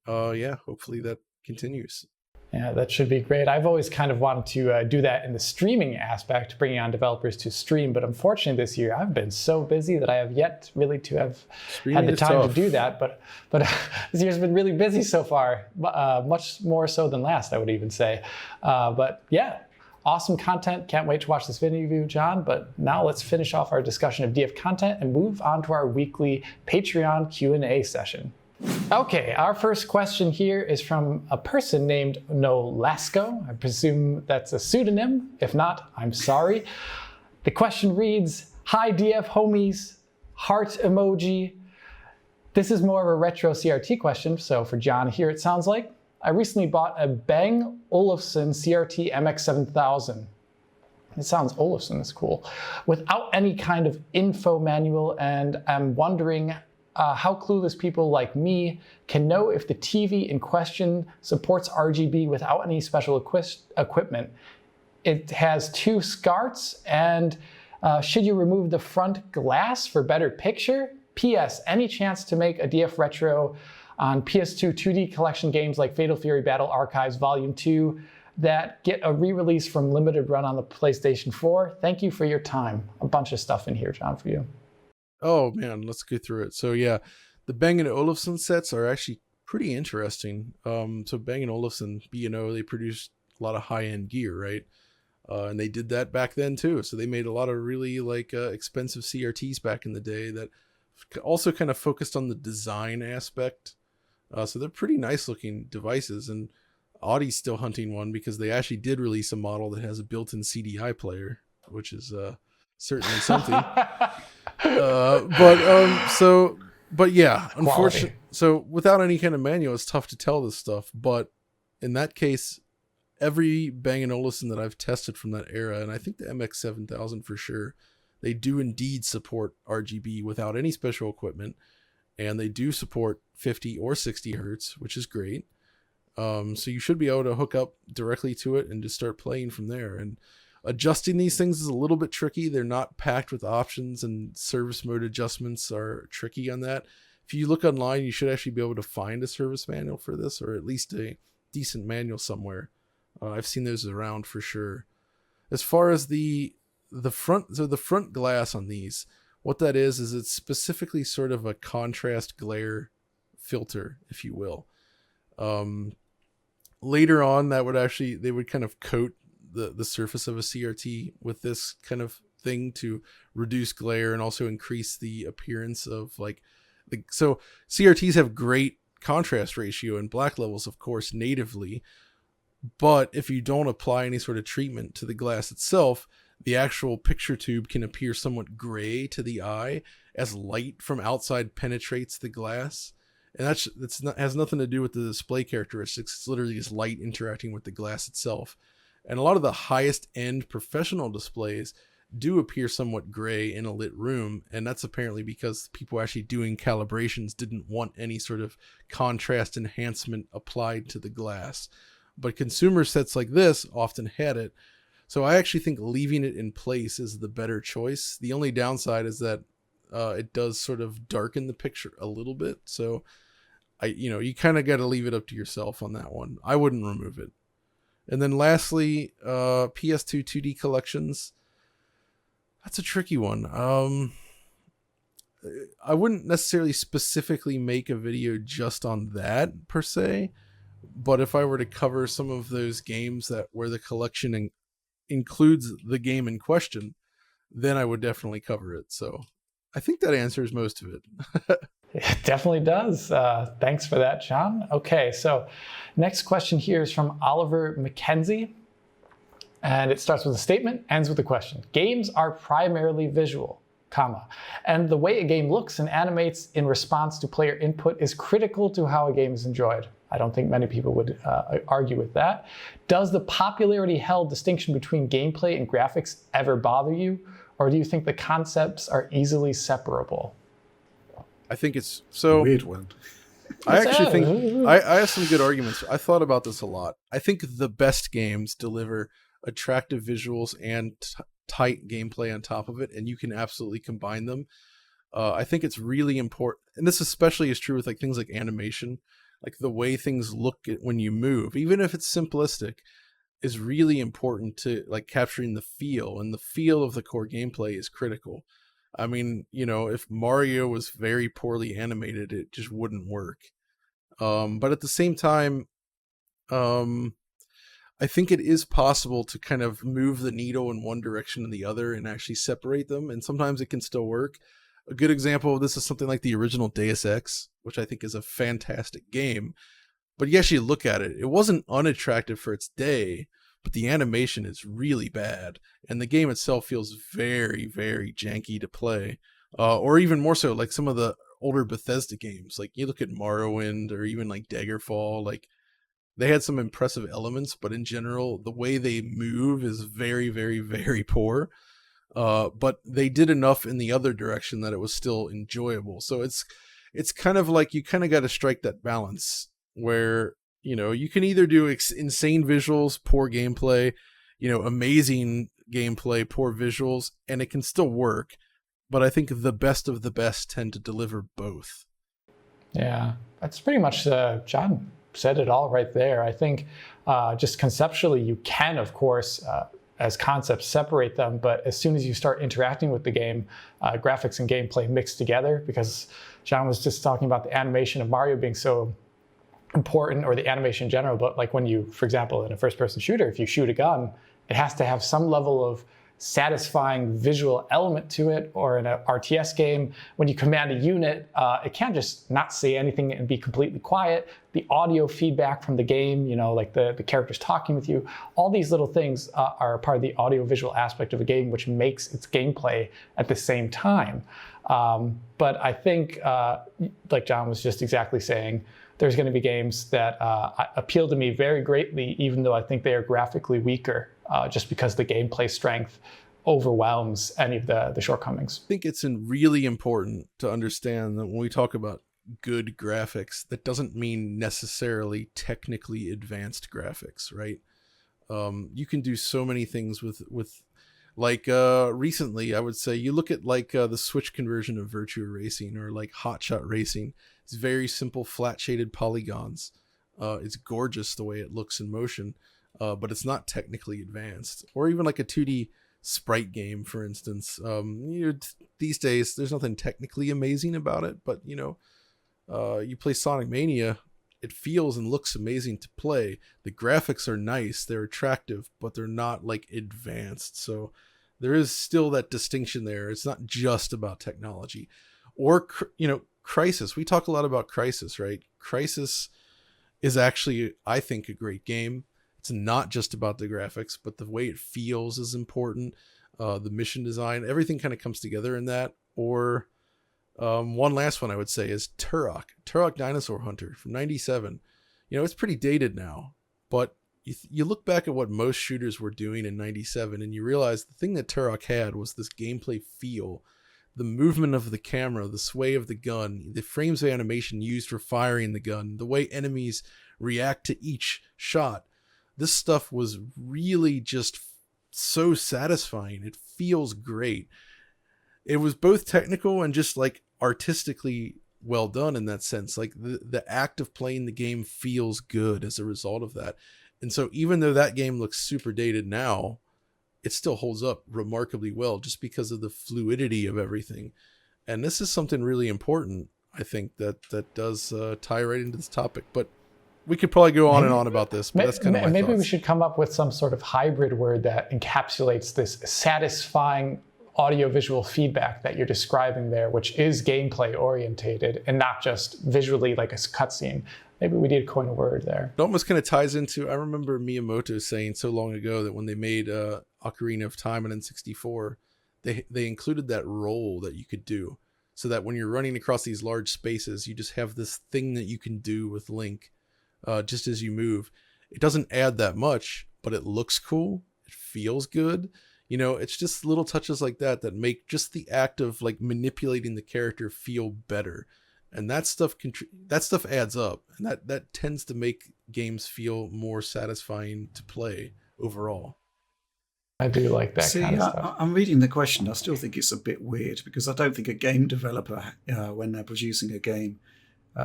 yeah, hopefully that continues. Yeah, that should be great. I've always kind of wanted to do that in the streaming aspect, bringing on developers to stream. But unfortunately this year, I've been so busy that I have yet really to have had the time to do that. But this year's been really busy so far, much more so than last, I would even say. But yeah, awesome content. Can't wait to watch this video, John. But now let's finish off our discussion of DF content and move on to our weekly Patreon Q&A session. Okay, our first question here is from a person named Nolasco. I presume that's a pseudonym. If not, I'm sorry. The question reads, "Hi DF homies, heart emoji." This is more of a retro CRT question, so for John here it sounds like. I recently bought a Bang Olufsen CRT MX7000. It sounds Olufsen, that's cool. Without any kind of info manual, and I'm wondering how clueless people like me can know if the TV in question supports RGB without any special equipment. It has 2 SCARTs, and should you remove the front glass for better picture? P.S. Any chance to make a DF retro on PS2 2D collection games like Fatal Fury Battle Archives Volume 2 that get a re-release from Limited Run on the PlayStation 4? Thank you for your time. A bunch of stuff in here, John, for you. Oh man, let's go through it. So yeah, the Bang & Olufsen sets are actually pretty interesting. So Bang & Olufsen, B&O, they produced a lot of high-end gear, right? And they did that back then too. So they made a lot of really expensive CRTs back in the day that also kind of focused on the design aspect. So they're pretty nice looking devices, and Audi's still hunting one because they actually did release a model that has a built-in CDI player, which is certainly something. But yeah, unfortunately, so without any kind of manual, it's tough to tell this stuff. But in that case, every Bang & Olufsen that I've tested from that era, and I think the MX7000 for sure, they do indeed support RGB without any special equipment, and they do support 50 or 60 hertz, which is great. So you should be able to hook up directly to it and just start playing from there. And adjusting these things is a little bit tricky. They're not packed with options, and service mode adjustments are tricky on that. If you look online, you should actually be able to find a service manual for this, or at least a decent manual somewhere. I've seen those around for sure. As far as the front glass on these, what that is it's specifically sort of a contrast glare filter, if you will. Later on, they would kind of coat the surface of a CRT with this kind of thing to reduce glare and also increase the appearance of so CRTs have great contrast ratio and black levels, of course, natively, but if you don't apply any sort of treatment to the glass itself, the actual picture tube can appear somewhat gray to the eye as light from outside penetrates the glass. And has nothing to do with the display characteristics. It's literally just light interacting with the glass itself. And a lot of the highest end professional displays do appear somewhat gray in a lit room, and that's apparently because people actually doing calibrations didn't want any sort of contrast enhancement applied to the glass. But consumer sets like this often had it. So I actually think leaving it in place is the better choice. The only downside is that it does sort of darken the picture a little bit. So you kind of got to leave it up to yourself on that one. I wouldn't remove it. And then lastly, PS2 2D collections. That's a tricky one. I wouldn't necessarily specifically make a video just on that per se, but if I were to cover some of those games where the collection includes the game in question, then I would definitely cover it. So I think that answers most of it. It definitely does. Thanks for that, John. Okay, so next question here is from Oliver McKenzie. And it starts with a statement, ends with a question. Games are primarily visual, comma, and the way a game looks and animates in response to player input is critical to how a game is enjoyed. I don't think many people would argue with that. Does the popularity held distinction between gameplay and graphics ever bother you? Or do you think the concepts are easily separable? I think it's so weird one. I actually think I have some good arguments. I thought about this a lot. I think the best games deliver attractive visuals and tight gameplay on top of it, and you can absolutely combine them. I think it's really important, and this especially is true with like things like animation, like the way things look when you move, even if it's simplistic, is really important to like capturing the feel, and the feel of the core gameplay is critical. I mean, if Mario was very poorly animated, it just wouldn't work. But at the same time, I think it is possible to kind of move the needle in one direction and the other and actually separate them. And sometimes it can still work. A good example of this is something like the original Deus Ex, which I think is a fantastic game. But you actually look at it, it wasn't unattractive for its day, but the animation is really bad. And the game itself feels very, very janky to play. Or even more so, like some of the older Bethesda games. Like you look at Morrowind or even like Daggerfall, like they had some impressive elements, but in general, the way they move is very, very, very poor. But they did enough in the other direction that it was still enjoyable. So it's kind of like you kind of got to strike that balance where, you can either do insane visuals, poor gameplay, amazing gameplay, poor visuals, and it can still work. But I think the best of the best tend to deliver both. Yeah, that's pretty much John said it all right there. I think just conceptually, you can, of course, as concepts, separate them. But as soon as you start interacting with the game, graphics and gameplay mix together, because John was just talking about the animation of Mario being so important, or the animation in general. But like when you, for example, in a first-person shooter, if you shoot a gun, it has to have some level of satisfying visual element to it. Or in an RTS game, when you command a unit, it can't just not say anything and be completely quiet. The audio feedback from the game, like the characters talking with you, all these little things are part of the audio-visual aspect of a game, which makes its gameplay at the same time. But I think, like John was just exactly saying, there's going to be games that appeal to me very greatly, even though I think they are graphically weaker, just because the gameplay strength overwhelms any of the shortcomings. I think it's really important to understand that when we talk about good graphics, that doesn't mean necessarily technically advanced graphics, right? You can do so many things with like recently, I would say you look at like the Switch conversion of Virtua Racing or like Hot Shot Racing. It's very simple, flat shaded polygons. It's gorgeous the way it looks in motion, but it's not technically advanced. Or even like a 2D sprite game, for instance. These days, there's nothing technically amazing about it, but you play Sonic Mania, it feels and looks amazing to play. The graphics are nice, they're attractive, but they're not like advanced. So there is still that distinction there. It's not just about technology. Or, Crysis. We talk a lot about Crysis, right? Crysis is actually, I think, a great game. It's not just about the graphics, but the way it feels is important. The mission design, everything kind of comes together in that. Or one last one I would say is Turok Dinosaur Hunter from '97. It's pretty dated now, but you look back at what most shooters were doing in 97 and you realize the thing that Turok had was this gameplay feel, the movement of the camera, the sway of the gun, the frames of animation used for firing the gun, the way enemies react to each shot. This stuff was really just so satisfying. It feels great. It was both technical and just like artistically well done in that sense. Like the act of playing the game feels good as a result of that. And so even though that game looks super dated now, it still holds up remarkably well just because of the fluidity of everything. And this is something really important, I think, that does tie right into this topic. But we could probably go on and on about this, but that's kind of my maybe thoughts. We should come up with some sort of hybrid word that encapsulates this satisfying audiovisual feedback that you're describing there, which is gameplay orientated and not just visually like a cutscene. Maybe we need to coin a word there. It almost kind of ties into, I remember Miyamoto saying so long ago that when they made Ocarina of Time and N64, they included that roll that you could do, so that when you're running across these large spaces, you just have this thing that you can do with Link just as you move. It doesn't add that much, but it looks cool. It feels good. You know, it's just little touches like that that make just the act of like manipulating the character feel better. And that stuff adds up, and that tends to make games feel more satisfying to play overall. I do like that kind of stuff. I'm reading the question. I still think it's a bit weird because I don't think a game developer, when they're producing a game,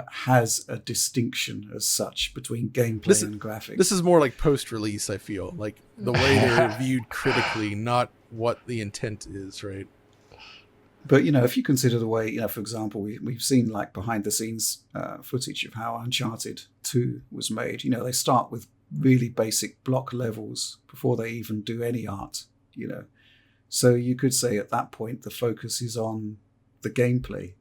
has a distinction as such between gameplay and graphics. This is more like post-release, I feel. Like the way they're viewed critically, not what the intent is, right? But, you know, if you consider the way, you know, for example, we've seen like behind the scenes footage of how Uncharted 2 was made. You know, they start with really basic block levels before they even do any art, you know. So you could say at that point, the focus is on the gameplay,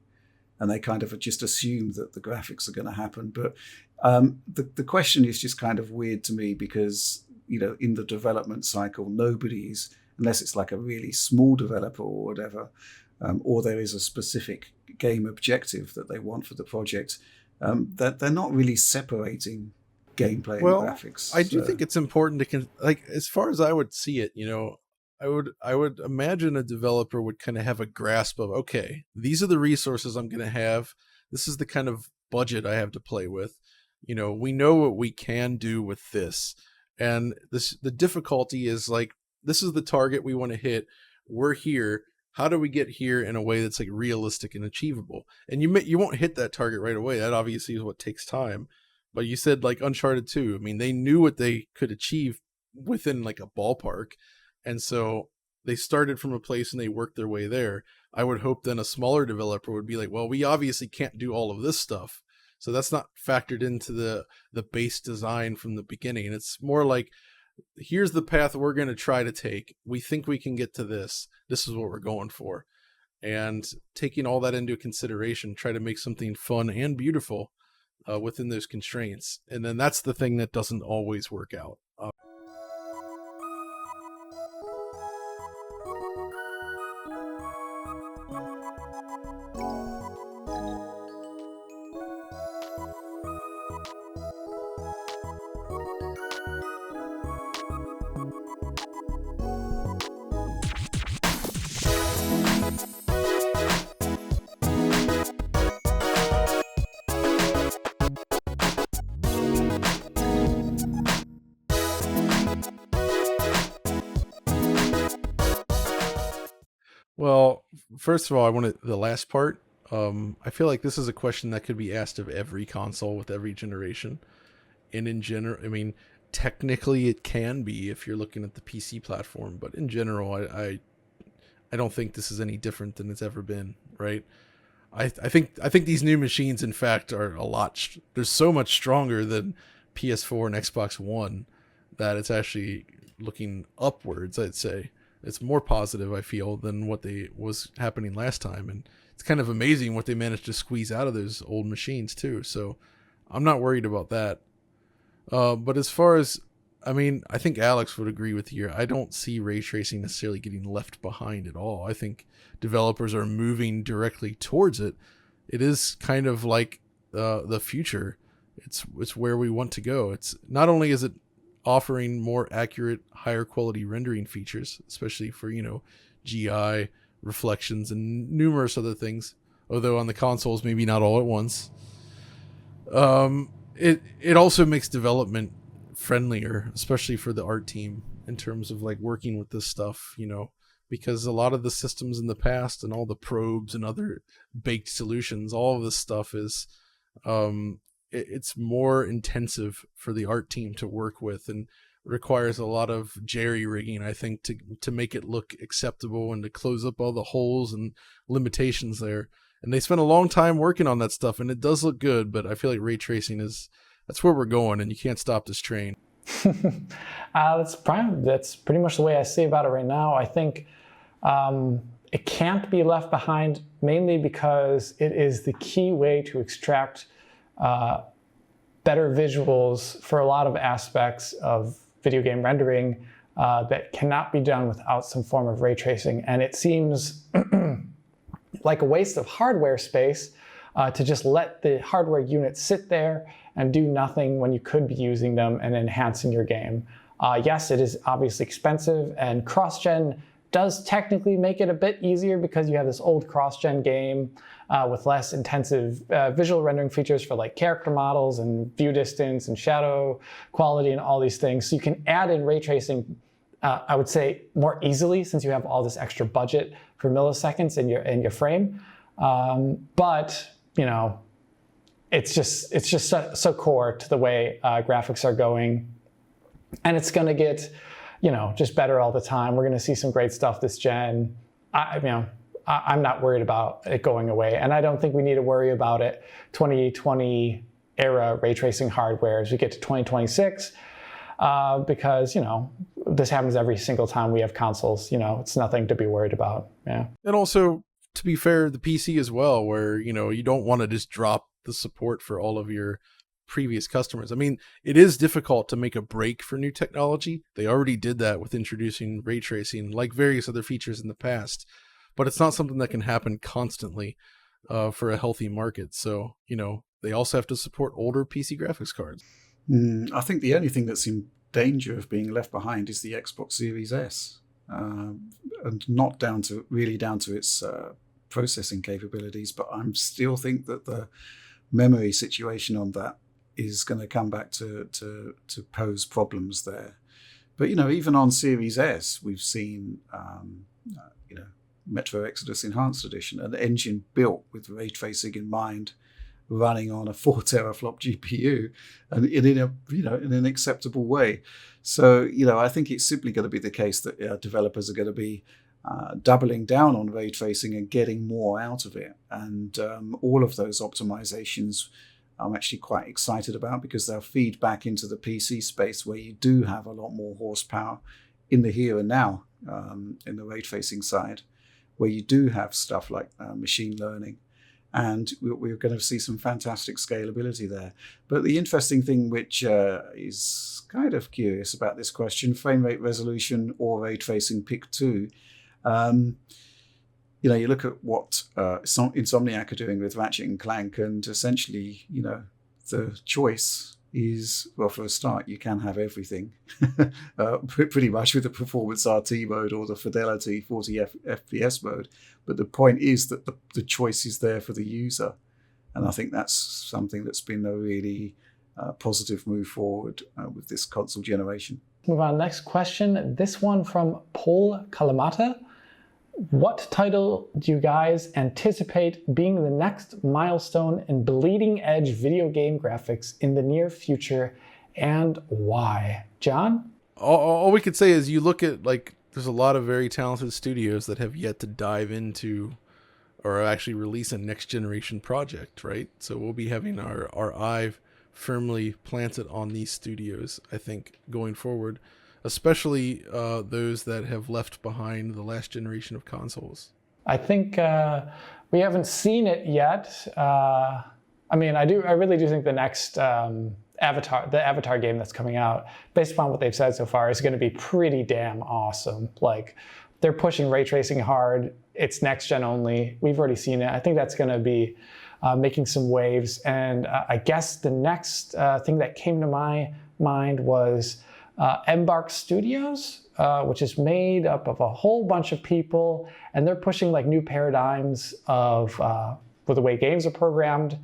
and they kind of just assume that the graphics are going to happen. But the question is just kind of weird to me because, you know, in the development cycle, nobody's, unless it's like a really small developer or whatever, or there is a specific game objective that they want for the project, that they're not really separating gameplay and graphics. I do think it's important to like, as far as I would see it, you know, I would imagine a developer would kind of have a grasp of, okay, these are the resources I'm going to have. This is the kind of budget I have to play with. You know, we know what we can do with this. And the difficulty is like, this is the target we want to hit. We're here. How do we get here in a way that's like realistic and achievable? And you won't hit that target right away. That obviously is what takes time. But you said like Uncharted 2. I mean, they knew what they could achieve within like a ballpark. And so they started from a place and they worked their way there. I would hope then a smaller developer would be like, well, we obviously can't do all of this stuff. So that's not factored into the base design from the beginning. And it's more like, here's the path we're going to try to take. We think we can get to this. This is what we're going for. And taking all that into consideration, try to make something fun and beautiful within those constraints. And then that's the thing that doesn't always work out. Well, first of all, I wanted the last part. I feel like this is a question that could be asked of every console with every generation. And in general, I mean, technically it can be if you're looking at the PC platform, but in general, I don't think this is any different than it's ever been, right? I think these new machines, in fact, are they're so much stronger than PS4 and Xbox One that it's actually looking upwards, I'd say. It's more positive, I feel, than what was happening last time. And it's kind of amazing what they managed to squeeze out of those old machines, too. So I'm not worried about that. But as far as, I mean, I think Alex would agree with you. I don't see ray tracing necessarily getting left behind at all. I think developers are moving directly towards it. It is kind of like the future. It's where we want to go. It's not only is it offering more accurate, higher quality rendering features, especially for, GI, reflections, and numerous other things. Although on the consoles, maybe not all at once. It also makes development friendlier, especially for the art team in terms of like working with this stuff, because a lot of the systems in the past and all the probes and other baked solutions, all of this stuff is, it's more intensive for the art team to work with and requires a lot of jerry rigging, I think, to make it look acceptable and to close up all the holes and limitations there. And they spent a long time working on that stuff, and it does look good, but I feel like ray tracing that's where we're going, and you can't stop this train. That's pretty much the way I see about it right now. I think it can't be left behind, mainly because it is the key way to extract better visuals for a lot of aspects of video game rendering that cannot be done without some form of ray tracing. And it seems like a waste of hardware space to just let the hardware units sit there and do nothing when you could be using them and enhancing your game. Yes, it is obviously expensive, and cross-gen does technically make it a bit easier because you have this old cross-gen game with less intensive visual rendering features for like character models and view distance and shadow quality and all these things. So you can add in ray tracing, I would say, more easily since you have all this extra budget for milliseconds in your frame. But it's just so core to the way graphics are going, and it's going to get just better all the time. We're going to see some great stuff this gen. I'm not worried about it going away, and I don't think we need to worry about it 2020 era ray tracing hardware as we get to 2026, because this happens every single time we have consoles. It's nothing to be worried about. Yeah. And also, to be fair, the PC as well, where you don't want to just drop the support for all of your previous customers. I mean, it is difficult to make a break for new technology. They already did that with introducing ray tracing, like various other features in the past, but it's not something that can happen constantly for a healthy market. So, they also have to support older PC graphics cards. I think the only thing that's in danger of being left behind is the Xbox Series S, and not down to its processing capabilities, but I still think that the memory situation on that is going to come back to pose problems there. But even on Series S, we've seen Metro Exodus Enhanced Edition, an engine built with ray tracing in mind, running on a 4 teraflop GPU, and in an acceptable way. So I think it's simply going to be the case that developers are going to be doubling down on ray tracing and getting more out of it. And all of those optimizations I'm actually quite excited about, because they'll feed back into the PC space where you do have a lot more horsepower in the here and now, in the ray tracing side, where you do have stuff like machine learning. And we're going to see some fantastic scalability there. But the interesting thing, which is kind of curious about this question, frame rate resolution or ray tracing, pick two. You look at what Insomniac are doing with Ratchet and Clank, and essentially, the choice is, well, for a start, you can have everything pretty much with the performance RT mode or the fidelity 40 FPS mode. But the point is that the choice is there for the user. And I think that's something that's been a really positive move forward with this console generation. Move on. Next question. This one from Paul Kalamata. What title do you guys anticipate being the next milestone in bleeding edge video game graphics in the near future, and why? John? All we could say is you look at, there's a lot of very talented studios that have yet to dive into or actually release a next generation project, right? So we'll be having our eye firmly planted on these studios, I think, going forward. Especially those that have left behind the last generation of consoles. I think we haven't seen it yet. I really do think the next Avatar game that's coming out, based upon what they've said so far, is going to be pretty damn awesome. They're pushing ray tracing hard. It's next gen only. We've already seen it. I think that's going to be making some waves. And I guess the next thing that came to my mind was Embark Studios, which is made up of a whole bunch of people, and they're pushing like new paradigms of with the way games are programmed,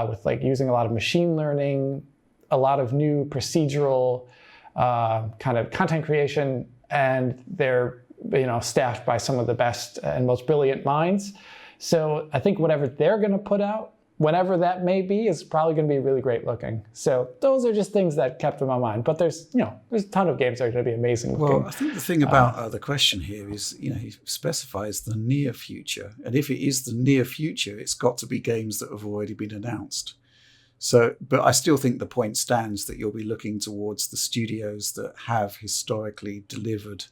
with like using a lot of machine learning, a lot of new procedural kind of content creation, and they're staffed by some of the best and most brilliant minds. So I think whatever they're going to put out, whenever that may be, is probably going to be really great looking. So those are just things that kept in my mind. But there's a ton of games that are going to be amazing looking. Well, I think the thing about the question here is, he specifies the near future. And if it is the near future, it's got to be games that have already been announced. So, but I still think the point stands that you'll be looking towards the studios that have historically delivered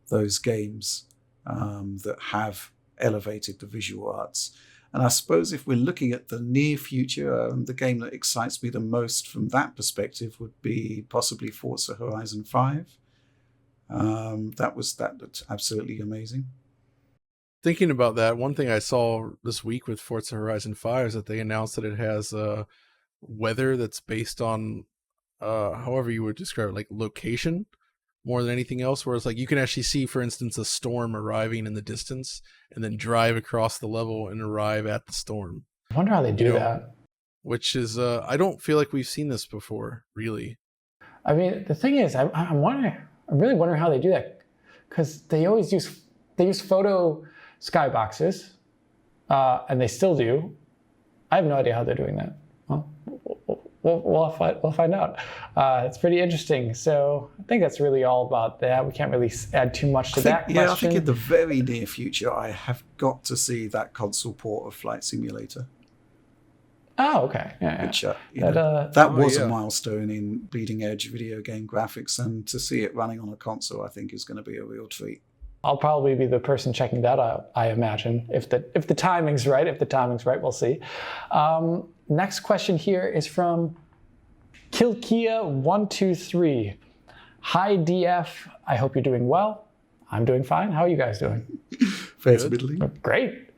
those games, that have elevated the visual arts. And I suppose if we're looking at the near future, the game that excites me the most from that perspective would be possibly Forza Horizon 5. That looked absolutely amazing. Thinking about that, one thing I saw this week with Forza Horizon 5 is that they announced that it has weather that's based on, however you would describe it, like location more than anything else, where it's like you can actually see, for instance, a storm arriving in the distance and then drive across the level and arrive at the storm. I wonder how they do that. Which is, I don't feel like we've seen this before, really. I mean, the thing is, I'm really wondering how they do that, because they use photo skyboxes, and they still do. I have no idea how they're doing that. Well, we'll find out. It's pretty interesting. So I think that's really all about that. We can't really add too much to that question. Yeah, I think in the very near future, I have got to see that console port of Flight Simulator. Oh, okay. Yeah. Which, that was a milestone in bleeding edge video game graphics, and to see it running on a console, I think, is going to be a real treat. I'll probably be the person checking that out, I imagine, if the timing's right. If the timing's right, we'll see. Next question here is from Kilkia123. Hi, DF. I hope you're doing well. I'm doing fine. How are you guys doing? Fair to middling. Great.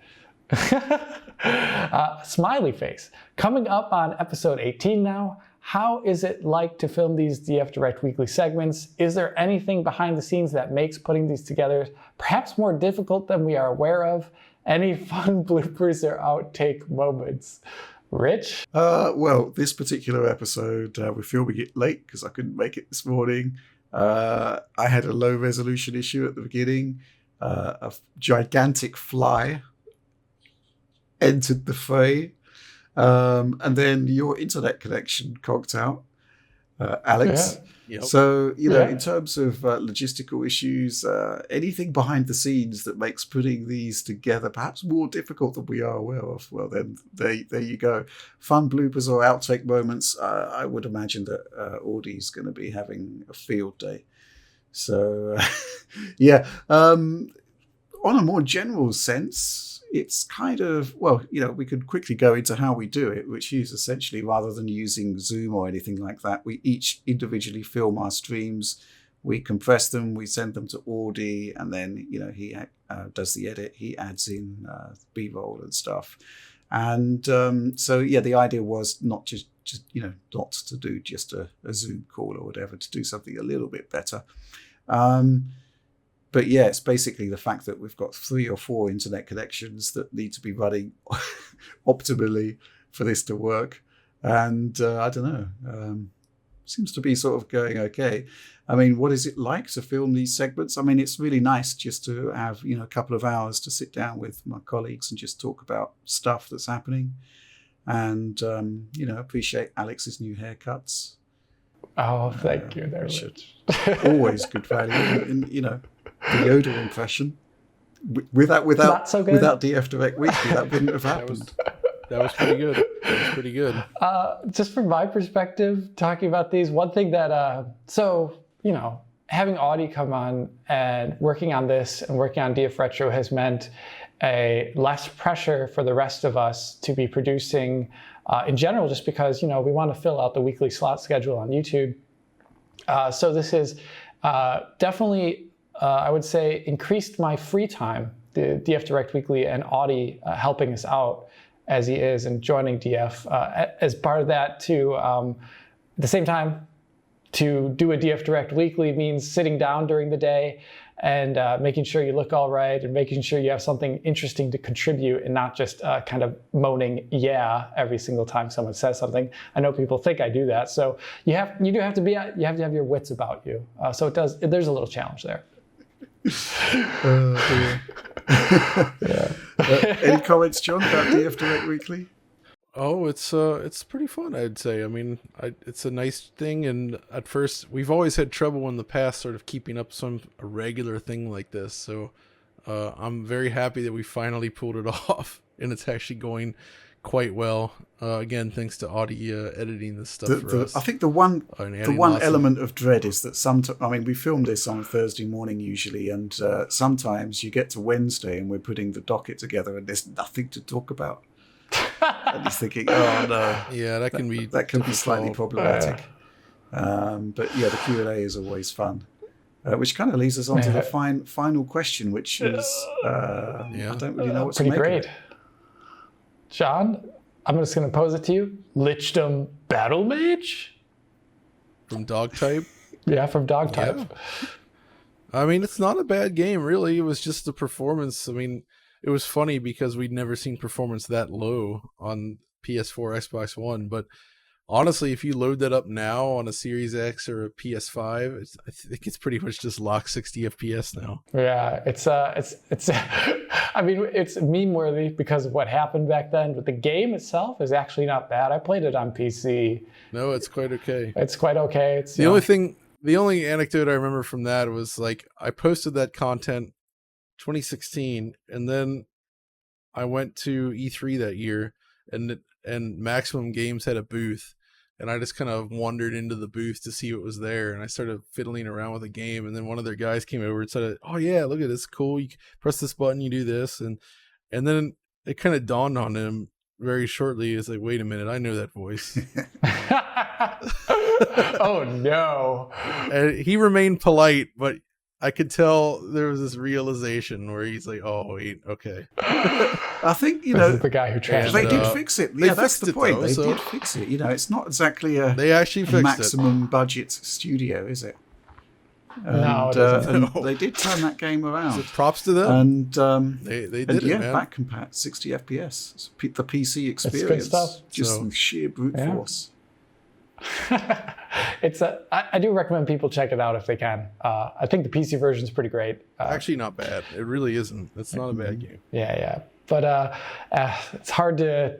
Smiley face. Coming up on episode 18 now. How is it like to film these DF Direct weekly segments? Is there anything behind the scenes that makes putting these together perhaps more difficult than we are aware of? Any fun bloopers or outtake moments? Rich? Well, this particular episode, we're filming it late because I couldn't make it this morning. I had a low resolution issue at the beginning. A gigantic fly entered the fray. And then your internet connection conked out, Alex. Yeah. Yep. So, in terms of logistical issues, anything behind the scenes that makes putting these together perhaps more difficult than we are aware of, well, then there you go. Fun bloopers or outtake moments, I would imagine that Audi's going to be having a field day. So, on a more general sense, it's kind of, we could quickly go into how we do it, which is essentially, rather than using Zoom or anything like that, we each individually film our streams, we compress them, we send them to Audi, and then, he does the edit, he adds in B-roll and stuff. And the idea was not just not to do just a Zoom call or whatever, to do something a little bit better. But yeah, it's basically the fact that we've got 3 or 4 internet connections that need to be running optimally for this to work. And I don't know, seems to be sort of going okay. I mean, what is it like to film these segments? I mean, it's really nice just to have, a couple of hours to sit down with my colleagues and just talk about stuff that's happening. And, appreciate Alex's new haircuts. Oh, thank you. There, Rich. Always good value. And, the Yoda impression. Without DF Direct Weekly, that wouldn't have happened. That was pretty good. Just from my perspective, talking about these, one thing that, having Audi come on and working on this and working on DF Retro has meant a less pressure for the rest of us to be producing in general, just because, we want to fill out the weekly slot schedule on YouTube. So this is definitely, I would say, increased my free time, the DF Direct Weekly and Audi helping us out as he is and joining DF. As part of that too, at the same time, to do a DF Direct weekly means sitting down during the day and making sure you look all right and making sure you have something interesting to contribute and not just kind of moaning every single time someone says something. I know people think I do that, so you do have to have your wits about you. So there's a little challenge there. Any comments, John, about DF Direct Weekly? Oh, it's pretty fun, I'd say. I mean, it's a nice thing, and at first, we've always had trouble in the past sort of keeping up a regular thing like this, so I'm very happy that we finally pulled it off, and it's actually going quite well. Again, thanks to Audi editing this stuff for us. I think the one element of dread is that we film this on Thursday morning usually, and sometimes you get to Wednesday and we're putting the docket together and there's nothing to talk about. And he's thinking, oh no, yeah, that can be slightly problematic. But yeah, the Q&A is always fun, which kind of leads us on to the final question, which is I don't really know what to make of it. John, I'm just going to pose it to you. Lichdom Battlemage? From Dog Type? Yeah, from Dog Type. Yeah. I mean, it's not a bad game, really. It was just the performance. I mean, it was funny because we'd never seen performance that low on PS4, Xbox One. But honestly, if you load that up now on a Series X or a PS5, I think it's pretty much just locked 60 FPS now. Yeah, it's I mean, it's meme worthy because of what happened back then, but the game itself is actually not bad. I played it on PC. No, it's quite okay. It's quite okay. It's the only anecdote I remember from that was like I posted that content 2016, and then I went to E3 that year, and Maximum Games had a booth, and I just kind of wandered into the booth to see what was there, and I started fiddling around with the game, and then one of their guys came over and said, "Oh yeah, look at this, cool! You press this button, you do this," and then it kind of dawned on him very shortly. It's like, wait a minute, I know that voice. Oh no! And he remained polite, but I could tell there was this realization where he's like, "Oh wait, okay." I think this is the guy who translated. They did fix it. Yeah, that's the point. They did fix it. It's not exactly a maximum budget studio, is it? And they did turn that game around. So props to them. And they did it, man. Back compat 60 FPS. It's the PC experience. Just some sheer brute force. I do recommend people check it out if they can. I think the PC version is pretty great. Actually, not bad. It really isn't. It's not a bad game. Yeah. But it's hard to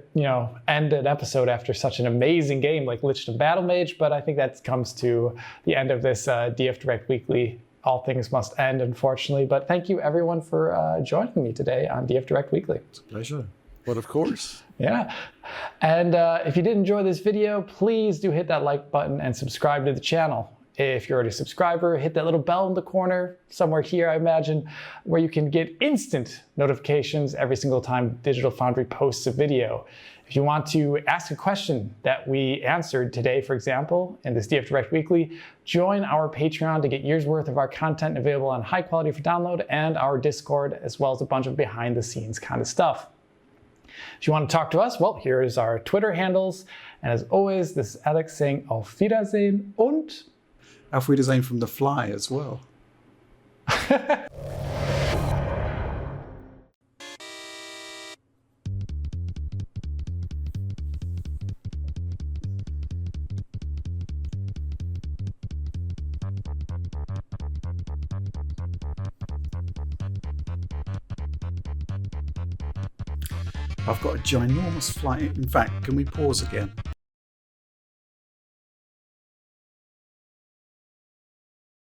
end an episode after such an amazing game like Lichdom Battlemage. But I think that comes to the end of this DF Direct Weekly. All things must end, unfortunately. But thank you everyone for joining me today on DF Direct Weekly. It's a pleasure. But of course. Yeah. And if you did enjoy this video, please do hit that like button and subscribe to the channel. If you're already a subscriber, hit that little bell in the corner, somewhere here, I imagine, where you can get instant notifications every single time Digital Foundry posts a video. If you want to ask a question that we answered today, for example, in this DF Direct Weekly, join our Patreon to get years worth of our content available on high quality for download, and our Discord, as well as a bunch of behind the scenes kind of stuff. If you want to talk to us, well, here is our Twitter handles. And as always, this is Alex saying Auf Wiedersehen und Auf Wiedersehen from The Fly as well. I've got a ginormous flight. In fact, can we pause again?